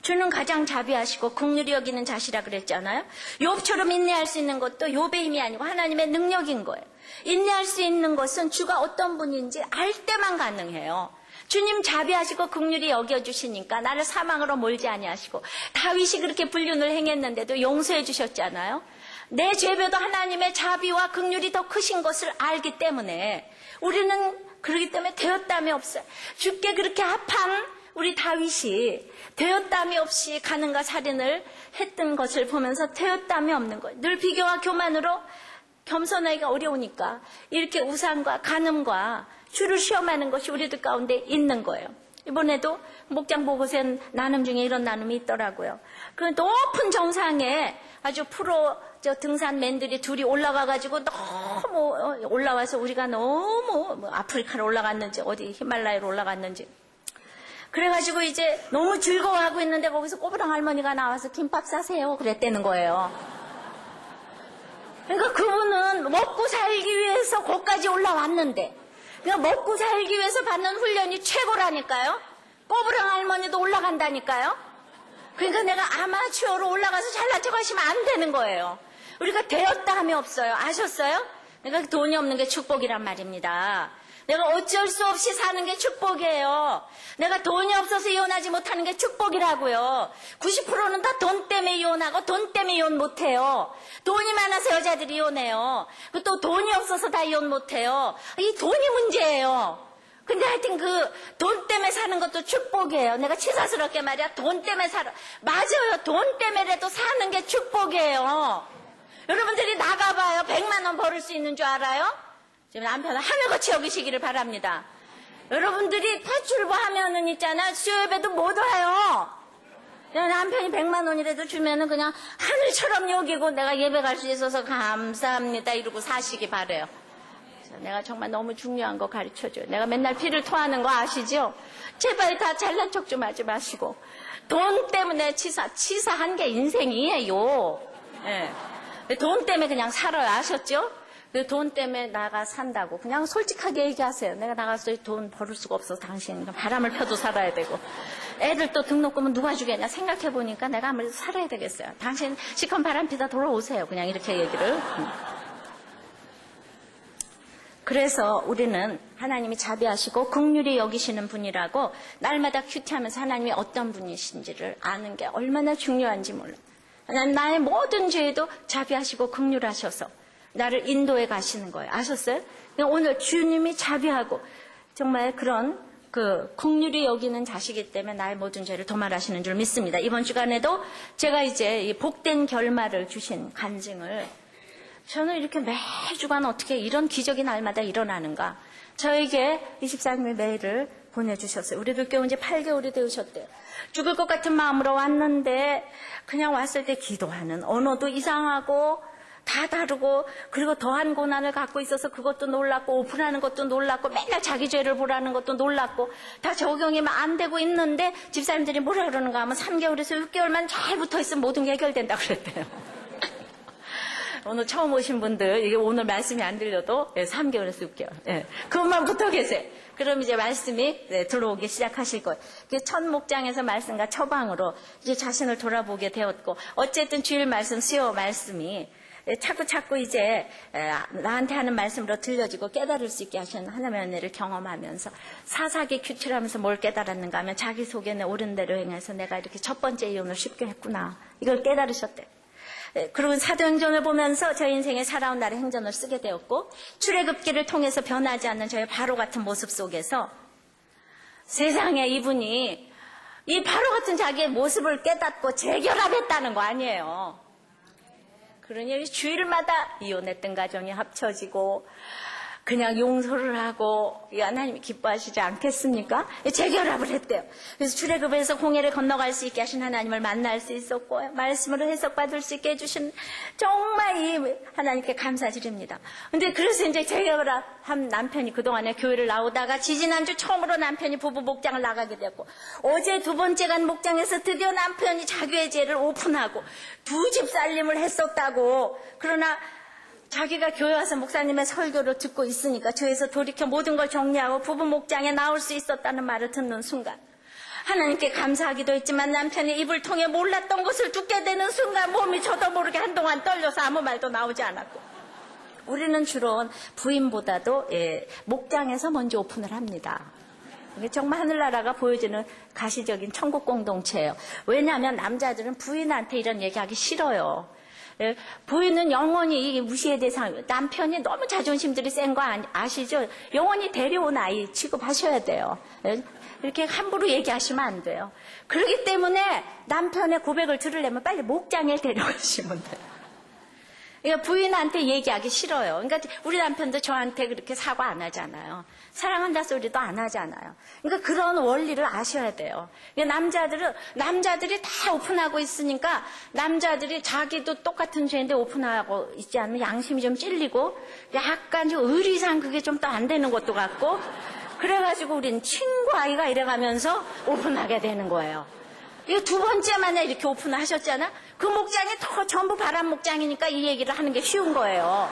Speaker 1: 주는 가장 자비하시고 긍휼히 여기는 자시라 그랬잖아요. 욥처럼 인내할 수 있는 것도 욥의 힘이 아니고 하나님의 능력인 거예요. 인내할 수 있는 것은 주가 어떤 분인지 알 때만 가능해요. 주님 자비하시고 긍휼히 여겨주시니까 나를 사망으로 몰지 아니하시고, 다윗이 그렇게 불륜을 행했는데도 용서해 주셨잖아요. 내 죄배도 하나님의 자비와 긍휼이 더 크신 것을 알기 때문에, 우리는 그렇기 때문에 되었담이 없어요. 주께 그렇게 합한 우리 다윗이 되었담이 없이 가늠과 살인을 했던 것을 보면서 되었담이 없는 거예요. 늘 비교와 교만으로 겸손하기가 어려우니까 이렇게 우상과 간음과 주를 시험하는 것이 우리들 가운데 있는 거예요. 이번에도 목장 보고센 나눔 중에 이런 나눔이 있더라고요. 그 높은 정상에 아주 프로 등산맨들이 둘이 올라가가지고 너무 올라와서 우리가 너무 아프리카로 올라갔는지 어디 히말라야로 올라갔는지, 그래가지고 이제 너무 즐거워하고 있는데 거기서 꼬부랑 할머니가 나와서 김밥 싸세요 그랬다는 거예요. 그러니까 그분은 먹고 살기 위해서 거기까지 올라왔는데, 그러니까 먹고 살기 위해서 받는 훈련이 최고라니까요. 꼬부랑 할머니도 올라간다니까요. 그러니까 내가 아마추어로 올라가서 잘난 척 하시면 안 되는 거예요. 우리가 되었다 함이 없어요. 아셨어요? 그러니까 돈이 없는 게 축복이란 말입니다. 내가 어쩔 수 없이 사는 게 축복이에요. 내가 돈이 없어서 이혼하지 못하는 게 축복이라고요. 90%는 다 돈 때문에 이혼하고 돈 때문에 이혼 못해요. 돈이 많아서 여자들이 이혼해요. 또 돈이 없어서 다 이혼 못해요. 이 돈이 문제예요. 근데 하여튼 그 돈 때문에 사는 것도 축복이에요. 내가 치사스럽게 말이야, 돈 때문에 살아. 맞아요. 돈 때문에라도 사는 게 축복이에요. 여러분들이 나가봐요. 100만 원 벌을 수 있는 줄 알아요? 지금 남편은 하늘같이 여기시기를 바랍니다. 여러분들이 파출부 하면은 있잖아, 수요예배도 못 와요. 남편이 100만 원이라도 주면은 그냥 하늘처럼 여기고 내가 예배 갈 수 있어서 감사합니다 이러고 사시기 바래요. 내가 정말 너무 중요한 거 가르쳐줘요. 내가 맨날 피를 토하는 거 아시죠? 제발 다 잘난 척 좀 하지 마시고. 돈 때문에 치사한 게 인생이에요. 네. 돈 때문에 그냥 살아요. 아셨죠? 돈 때문에 나가 산다고 그냥 솔직하게 얘기하세요. 내가 나가서 돈 벌을 수가 없어서 당신 바람을 펴도 살아야 되고, 애들 또 등록금은 누가 주겠냐 생각해보니까 내가 아무래도 살아야 되겠어요. 당신 시컨 바람 피다 돌아오세요. 그냥 이렇게 얘기를. 그래서 우리는 하나님이 자비하시고 긍휼히 여기시는 분이라고 날마다 큐티하면서 하나님이 어떤 분이신지를 아는 게 얼마나 중요한지 몰라요. 하나님 나의 모든 죄에도 자비하시고 긍휼하셔서 나를 인도해 가시는 거예요. 아셨어요? 오늘 주님이 자비하고 정말 그런 긍휼히 여기는 자시기 때문에 나의 모든 죄를 도말하시는 줄 믿습니다. 이번 주간에도 제가 이제 이 복된 결말을 주신 간증을, 저는 이렇게 매주간 어떻게 이런 기적이 날마다 일어나는가. 저에게 24님의 메일을 보내주셨어요. 우리들 교회 이제 8개월이 되셨대요. 죽을 것 같은 마음으로 왔는데 그냥 왔을 때 기도하는 언어도 이상하고 다 다르고, 그리고 더한 고난을 갖고 있어서 그것도 놀랐고, 오픈하는 것도 놀랐고, 맨날 자기 죄를 보라는 것도 놀랐고, 다 적용이 안 되고 있는데 집사님들이 뭐라 그러는가 하면 3개월에서 6개월만 잘 붙어있으면 모든 게 해결된다 그랬대요. 오늘 처음 오신 분들, 이게 오늘 말씀이 안 들려도 3개월에서 6개월. 예, 그것만 붙어 계세요. 그럼 이제 말씀이 들어오기 시작하실 거예요. 첫 목장에서 말씀과 처방으로 이제 자신을 돌아보게 되었고, 어쨌든 주일 말씀, 수요 말씀이 자꾸 이제 나한테 하는 말씀으로 들려지고 깨달을 수 있게 하시는 하나님의 은혜를 경험하면서 사사기 큐티를 하면서 뭘 깨달았는가 하면 자기 속에 옳은 대로 행해서 내가 이렇게 첫 번째 이혼을 쉽게 했구나. 이걸 깨달으셨대. 그리고 사도행전을 보면서 저 인생의 살아온 날의 행전을 쓰게 되었고, 출애굽기를 통해서 변하지 않는 저의 바로 같은 모습 속에서 세상에 이분이 이 바로 같은 자기의 모습을 깨닫고 재결합했다는 거 아니에요. 그러니 주일마다 이혼했던 가정이 합쳐지고 그냥 용서를 하고 하나님이 기뻐하시지 않겠습니까? 재결합을 했대요. 그래서 출애굽에서 홍해를 건너갈 수 있게 하신 하나님을 만날 수 있었고, 말씀으로 해석받을 수 있게 해주신 정말 이 하나님께 감사드립니다. 근데 그래서 이제 재결합한 남편이 그동안에 교회를 나오다가 지지난주 처음으로 남편이 부부 목장을 나가게 됐고, 어제 두 번째 간 목장에서 드디어 남편이 자기의 죄를 오픈하고 2집 살림을 했었다고. 그러나 자기가 교회 와서 목사님의 설교를 듣고 있으니까 교회에서 돌이켜 모든 걸 정리하고 부부 목장에 나올 수 있었다는 말을 듣는 순간 하나님께 감사하기도 했지만 남편이 입을 통해 몰랐던 것을 듣게 되는 순간 몸이 저도 모르게 한동안 떨려서 아무 말도 나오지 않았고, 우리는 주로 부인보다도 목장에서 먼저 오픈을 합니다. 이게 정말 하늘나라가 보여주는 가시적인 천국 공동체예요. 왜냐하면 남자들은 부인한테 이런 얘기하기 싫어요. 부인은 영원히 무시의 대상, 남편이 너무 자존심들이 센 거 아시죠? 영원히 데려온 아이 취급하셔야 돼요. 이렇게 함부로 얘기하시면 안 돼요. 그렇기 때문에 남편의 고백을 들으려면 빨리 목장에 데려가시면 돼요. 그러니까 부인한테 얘기하기 싫어요. 그러니까 우리 남편도 저한테 그렇게 사과 안 하잖아요. 사랑한다 소리도 안 하잖아요. 그러니까 그런 원리를 아셔야 돼요. 그러니까 남자들이 다 오픈하고 있으니까 남자들이 자기도 똑같은 죄인데 오픈하고 있지 않으면 양심이 좀 찔리고 약간 좀 의리상 그게 좀 또 안 되는 것도 같고, 그래가지고 우린 친구 아이가 이래가면서 오픈하게 되는 거예요. 이거 두 번째 만에 이렇게 오픈을 하셨잖아? 그 목장이 전부 바람 목장이니까 이 얘기를 하는 게 쉬운 거예요.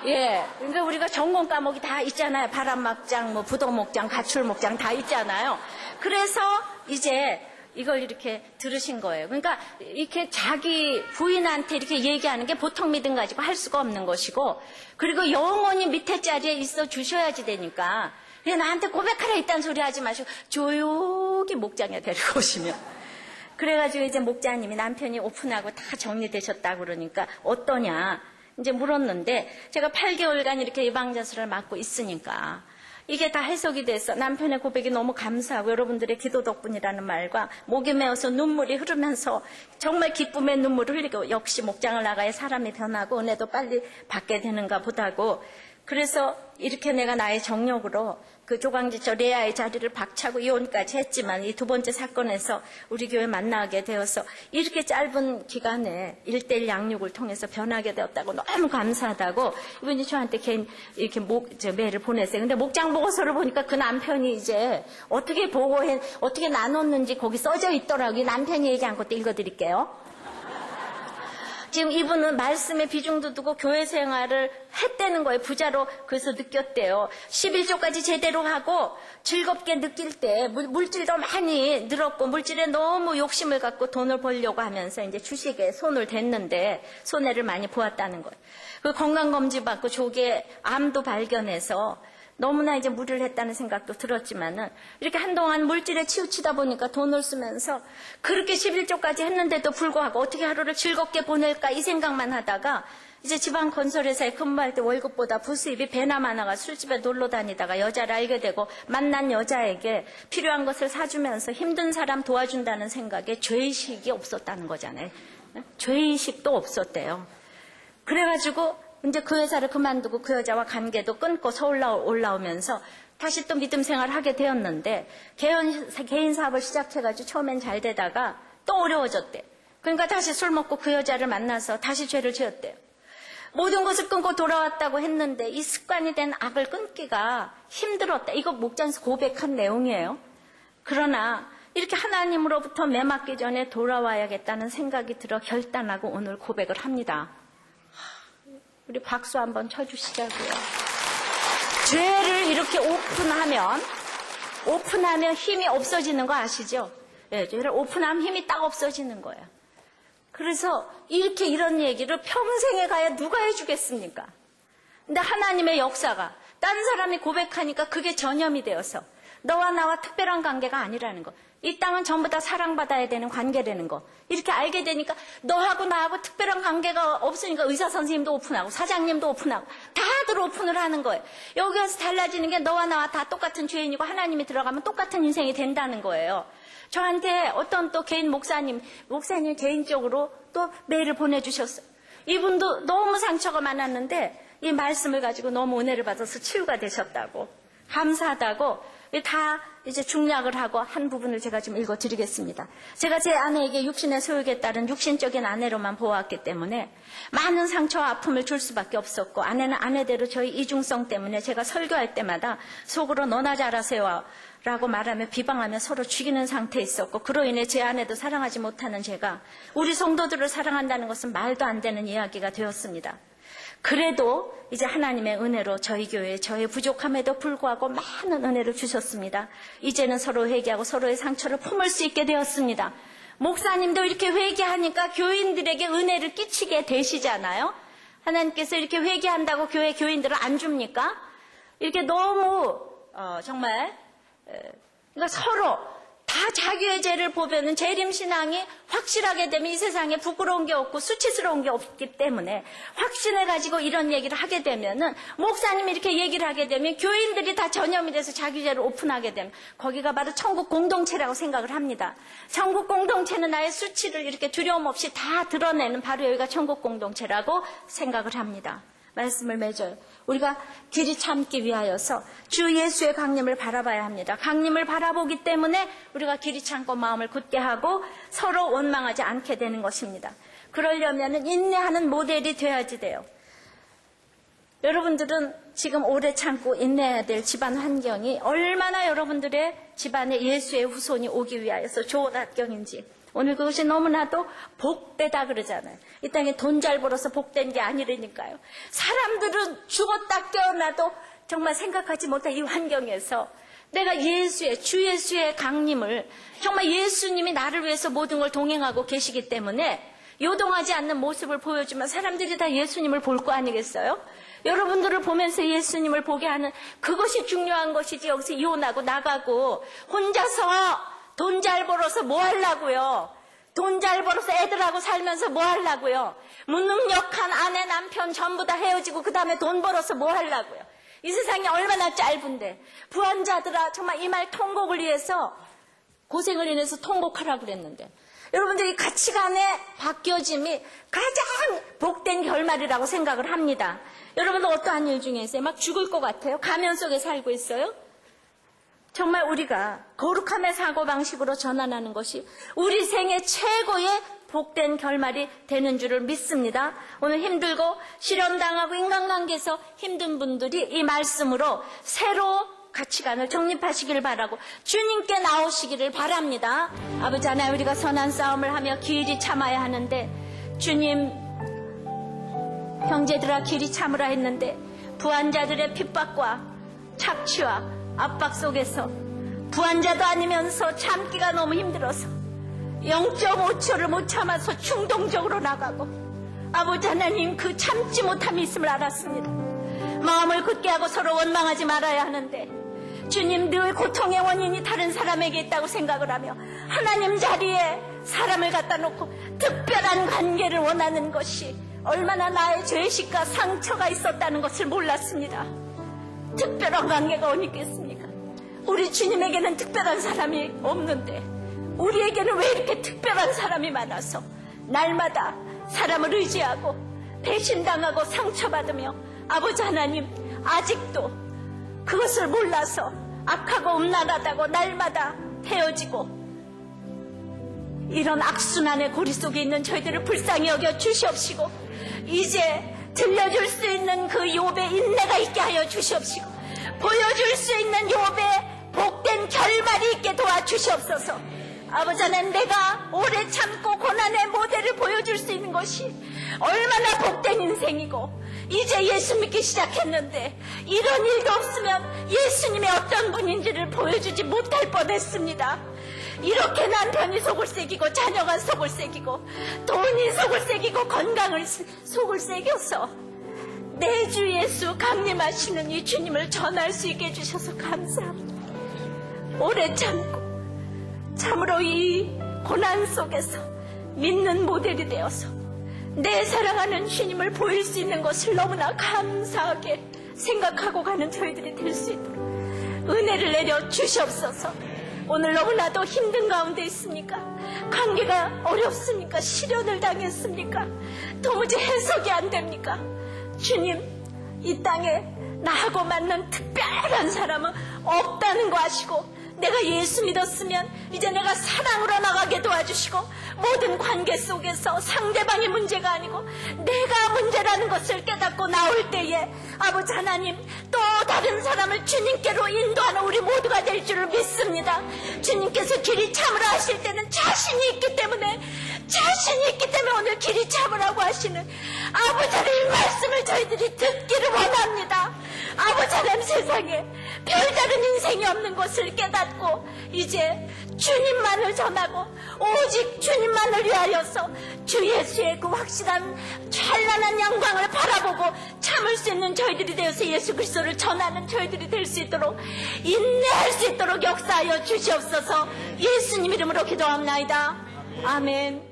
Speaker 1: 예. 그러니까 우리가 전공 과목이 다 있잖아요. 바람 목장, 뭐 부동 목장, 가출 목장 다 있잖아요. 그래서 이제 이걸 이렇게 들으신 거예요. 그러니까 이렇게 자기 부인한테 이렇게 얘기하는 게 보통 믿음 가지고 할 수가 없는 것이고, 그리고 영원히 밑에 자리에 있어 주셔야지 되니까 그냥 나한테 고백하라 있다는 소리 하지 마시고 조용히 목장에 데리고 오시면, 그래가지고 이제 목자님이 남편이 오픈하고 다 정리되셨다고 그러니까 어떠냐 이제 물었는데, 제가 8개월간 이렇게 예방전술을 맡고 있으니까 이게 다 해석이 돼서 남편의 고백이 너무 감사하고 여러분들의 기도 덕분이라는 말과 목에 메어서 눈물이 흐르면서 정말 기쁨의 눈물을 흘리고, 역시 목장을 나가야 사람이 변하고 은혜도 빨리 받게 되는가 보다고, 그래서 이렇게 내가 나의 정력으로 그 조강지처 레아의 자리를 박차고 이혼까지 했지만 이 두 번째 사건에서 우리 교회 만나게 되어서 이렇게 짧은 기간에 1:1 양육을 통해서 변하게 되었다고 너무 감사하다고 이분이 저한테 개인 이렇게 메일을 보냈어요. 근데 목장 보고서를 보니까 그 남편이 이제 어떻게 보고해, 어떻게 나눴는지 거기 써져 있더라고요. 남편이 얘기한 것도 읽어드릴게요. 지금 이분은 말씀의 비중도 두고 교회 생활을 했다는 거예요. 부자로 그래서 느꼈대요. 11조까지 제대로 하고 즐겁게 느낄 때 물질도 많이 늘었고 물질에 너무 욕심을 갖고 돈을 벌려고 하면서 이제 주식에 손을 댔는데 손해를 많이 보았다는 거예요. 그 건강검진 받고 조기에 암도 발견해서 너무나 이제 무리를 했다는 생각도 들었지만은 이렇게 한동안 물질에 치우치다 보니까 돈을 쓰면서 그렇게 11조까지 했는데도 불구하고 어떻게 하루를 즐겁게 보낼까 이 생각만 하다가 이제 지방 건설회사에 근무할 때 월급보다 부수입이 배나 많아가 술집에 놀러 다니다가 여자를 알게 되고 만난 여자에게 필요한 것을 사주면서 힘든 사람 도와준다는 생각에 죄의식이 없었다는 거잖아요. 죄의식도 없었대요. 그래가지고 이제 그 회사를 그만두고 그 여자와 관계도 끊고 서울 올라오면서 다시 또 믿음 생활을 하게 되었는데 개인 사업을 시작해가지고 처음엔 잘 되다가 또 어려워졌대. 그러니까 다시 술 먹고 그 여자를 만나서 다시 죄를 지었대요. 모든 것을 끊고 돌아왔다고 했는데 이 습관이 된 악을 끊기가 힘들었다. 이거 목장에서 고백한 내용이에요. 그러나 이렇게 하나님으로부터 매맞기 전에 돌아와야겠다는 생각이 들어 결단하고 오늘 고백을 합니다. 우리 박수 한번 쳐주시자고요. 죄를 이렇게 오픈하면 힘이 없어지는 거 아시죠? 예, 죄를 오픈하면 힘이 딱 없어지는 거예요. 그래서 이렇게 이런 얘기를 평생에 가야 누가 해주겠습니까? 근데 하나님의 역사가 다른 사람이 고백하니까 그게 전염이 되어서 너와 나와 특별한 관계가 아니라는 거. 이 땅은 전부 다 사랑받아야 되는 관계라는 거. 이렇게 알게 되니까 너하고 나하고 특별한 관계가 없으니까 의사 선생님도 오픈하고 사장님도 오픈하고 다들 오픈을 하는 거예요. 여기 와서 달라지는 게 너와 나와 다 똑같은 죄인이고 하나님이 들어가면 똑같은 인생이 된다는 거예요. 저한테 어떤 또 개인 목사님 개인적으로 또 메일을 보내주셨어요. 이분도 너무 상처가 많았는데 이 말씀을 가지고 너무 은혜를 받아서 치유가 되셨다고, 감사하다고 다 이제 중략을 하고 한 부분을 제가 좀 읽어드리겠습니다. 제가 제 아내에게 육신의 소욕에 따른 육신적인 아내로만 보아왔기 때문에 많은 상처와 아픔을 줄 수밖에 없었고, 아내는 아내대로 저희 이중성 때문에 제가 설교할 때마다 속으로 너나 잘하세요 라고 말하며 비방하며 서로 죽이는 상태에 있었고, 그로 인해 제 아내도 사랑하지 못하는 제가 우리 성도들을 사랑한다는 것은 말도 안 되는 이야기가 되었습니다. 그래도 이제 하나님의 은혜로 저희 교회에 저의 부족함에도 불구하고 많은 은혜를 주셨습니다. 이제는 서로 회개하고 서로의 상처를 품을 수 있게 되었습니다. 목사님도 이렇게 회개하니까 교인들에게 은혜를 끼치게 되시잖아요. 하나님께서 이렇게 회개한다고 교회 교인들을 안 줍니까? 이렇게 너무 정말 그러니까 서로 다 자기의 죄를 보면은 재림신앙이 확실하게 되면 이 세상에 부끄러운 게 없고 수치스러운 게 없기 때문에 확신을 가지고 이런 얘기를 하게 되면은 목사님이 이렇게 얘기를 하게 되면 교인들이 다 전염이 돼서 자기 죄를 오픈하게 되면 거기가 바로 천국 공동체라고 생각을 합니다. 천국 공동체는 나의 수치를 이렇게 두려움 없이 다 드러내는 바로 여기가 천국 공동체라고 생각을 합니다. 말씀을 맺어요. 우리가 길이 참기 위하여서 주 예수의 강림을 바라봐야 합니다. 강림을 바라보기 때문에 우리가 길이 참고 마음을 굳게 하고 서로 원망하지 않게 되는 것입니다. 그러려면 인내하는 모델이 되어야지 돼요. 여러분들은 지금 오래 참고 인내해야 될 집안 환경이 얼마나 여러분들의 집안에 예수의 후손이 오기 위하여서 좋은 환경인지 오늘 그것이 너무나도 복되다 그러잖아요. 이 땅에 돈 잘 벌어서 복된 게 아니라니까요. 사람들은 죽었다 깨어나도 정말 생각하지 못한 이 환경에서 내가 주 예수의 강림을 정말 예수님이 나를 위해서 모든 걸 동행하고 계시기 때문에 요동하지 않는 모습을 보여주면 사람들이 다 예수님을 볼 거 아니겠어요? 여러분들을 보면서 예수님을 보게 하는 그것이 중요한 것이지 여기서 이혼하고 나가고 혼자서 돈 잘 벌어서 뭐 하려고요? 돈 잘 벌어서 애들하고 살면서 뭐 하려고요? 무능력한 아내 남편 전부 다 헤어지고 그 다음에 돈 벌어서 뭐 하려고요? 이 세상이 얼마나 짧은데 부한자들아 정말 이 말 통곡을 위해서 고생을 인해서 통곡하라고 그랬는데 여러분들 이 가치관의 바뀌어짐이 가장 복된 결말이라고 생각을 합니다. 여러분들 어떠한 일 중에 있어요? 막 죽을 것 같아요? 가면 속에 살고 있어요? 정말 우리가 거룩함의 사고방식으로 전환하는 것이 우리 생애 최고의 복된 결말이 되는 줄을 믿습니다. 오늘 힘들고 실현당하고 인간관계에서 힘든 분들이 이 말씀으로 새로 가치관을 정립하시기를 바라고 주님께 나오시기를 바랍니다. 아버지 하나님 우리가 선한 싸움을 하며 길이 참아야 하는데 주님 형제들아 길이 참으라 했는데 부한자들의 핍박과 착취와 압박 속에서 부한자도 아니면서 참기가 너무 힘들어서 0.5초를 못 참아서 충동적으로 나가고 아버지 하나님 그 참지 못함이 있음을 알았습니다. 마음을 굳게 하고 서로 원망하지 말아야 하는데 주님 늘 고통의 원인이 다른 사람에게 있다고 생각을 하며 하나님 자리에 사람을 갖다 놓고 특별한 관계를 원하는 것이 얼마나 나의 죄식과 상처가 있었다는 것을 몰랐습니다. 특별한 관계가 어디 있겠습니까? 우리 주님에게는 특별한 사람이 없는데 우리에게는 왜 이렇게 특별한 사람이 많아서 날마다 사람을 의지하고 배신당하고 상처받으며 아버지 하나님 아직도 그것을 몰라서 악하고 음란하다고 날마다 헤어지고 이런 악순환의 고리 속에 있는 저희들을 불쌍히 여겨 주시옵시고 이제 들려줄 수 있는 그 욥의 인내가 있게 하여 주시옵시고 보여줄 수 있는 욥의 복된 결말이 있게 도와주시옵소서. 아버지 하나님 내가 오래 참고 고난의 모델을 보여줄 수 있는 것이 얼마나 복된 인생이고 이제 예수 믿기 시작했는데 이런 일도 없으면 예수님이 어떤 분인지를 보여주지 못할 뻔했습니다. 이렇게 남편이 속을 새기고 자녀가 속을 새기고 돈이 속을 새기고 건강을 속을 새겨서 내 주 예수 강림하시는 이 주님을 전할 수 있게 해주셔서 감사합니다. 오래 참고 참으로 이 고난 속에서 믿는 모델이 되어서 내 사랑하는 주님을 보일 수 있는 것을 너무나 감사하게 생각하고 가는 저희들이 될 수 있도록 은혜를 내려 주시옵소서. 오늘 너무나도 힘든 가운데 있습니까? 관계가 어렵습니까? 시련을 당했습니까? 도무지 해석이 안 됩니까? 주님, 이 땅에 나하고 맞는 특별한 사람은 없다는 거 아시고 내가 예수 믿었으면 이제 내가 사랑으로 나가게 도와주시고 모든 관계 속에서 상대방이 문제가 아니고 내가 문제라는 것을 깨닫고 나올 때에 아버지 하나님 또 다른 사람을 주님께로 인도하는 우리 모두가 될 줄을 믿습니다. 주님께서 길이 참으라 하실 때는 자신 자신이 있기 때문에 오늘 길이 참으라고 하시는 아버지 하나님 말씀을 저희들이 듣기를 원합니다. 아버지 하나님 세상에 별다른 인생이 없는 것을 깨닫고 이제 주님만을 전하고 오직 주님만을 위하여서 주 예수의 그 확실한 찬란한 영광을 바라보고 참을 수 있는 저희들이 되어서 예수 그리스도를 전하는 저희들이 될 수 있도록 인내할 수 있도록 역사하여 주시옵소서. 예수님 이름으로 기도합나이다. 아멘.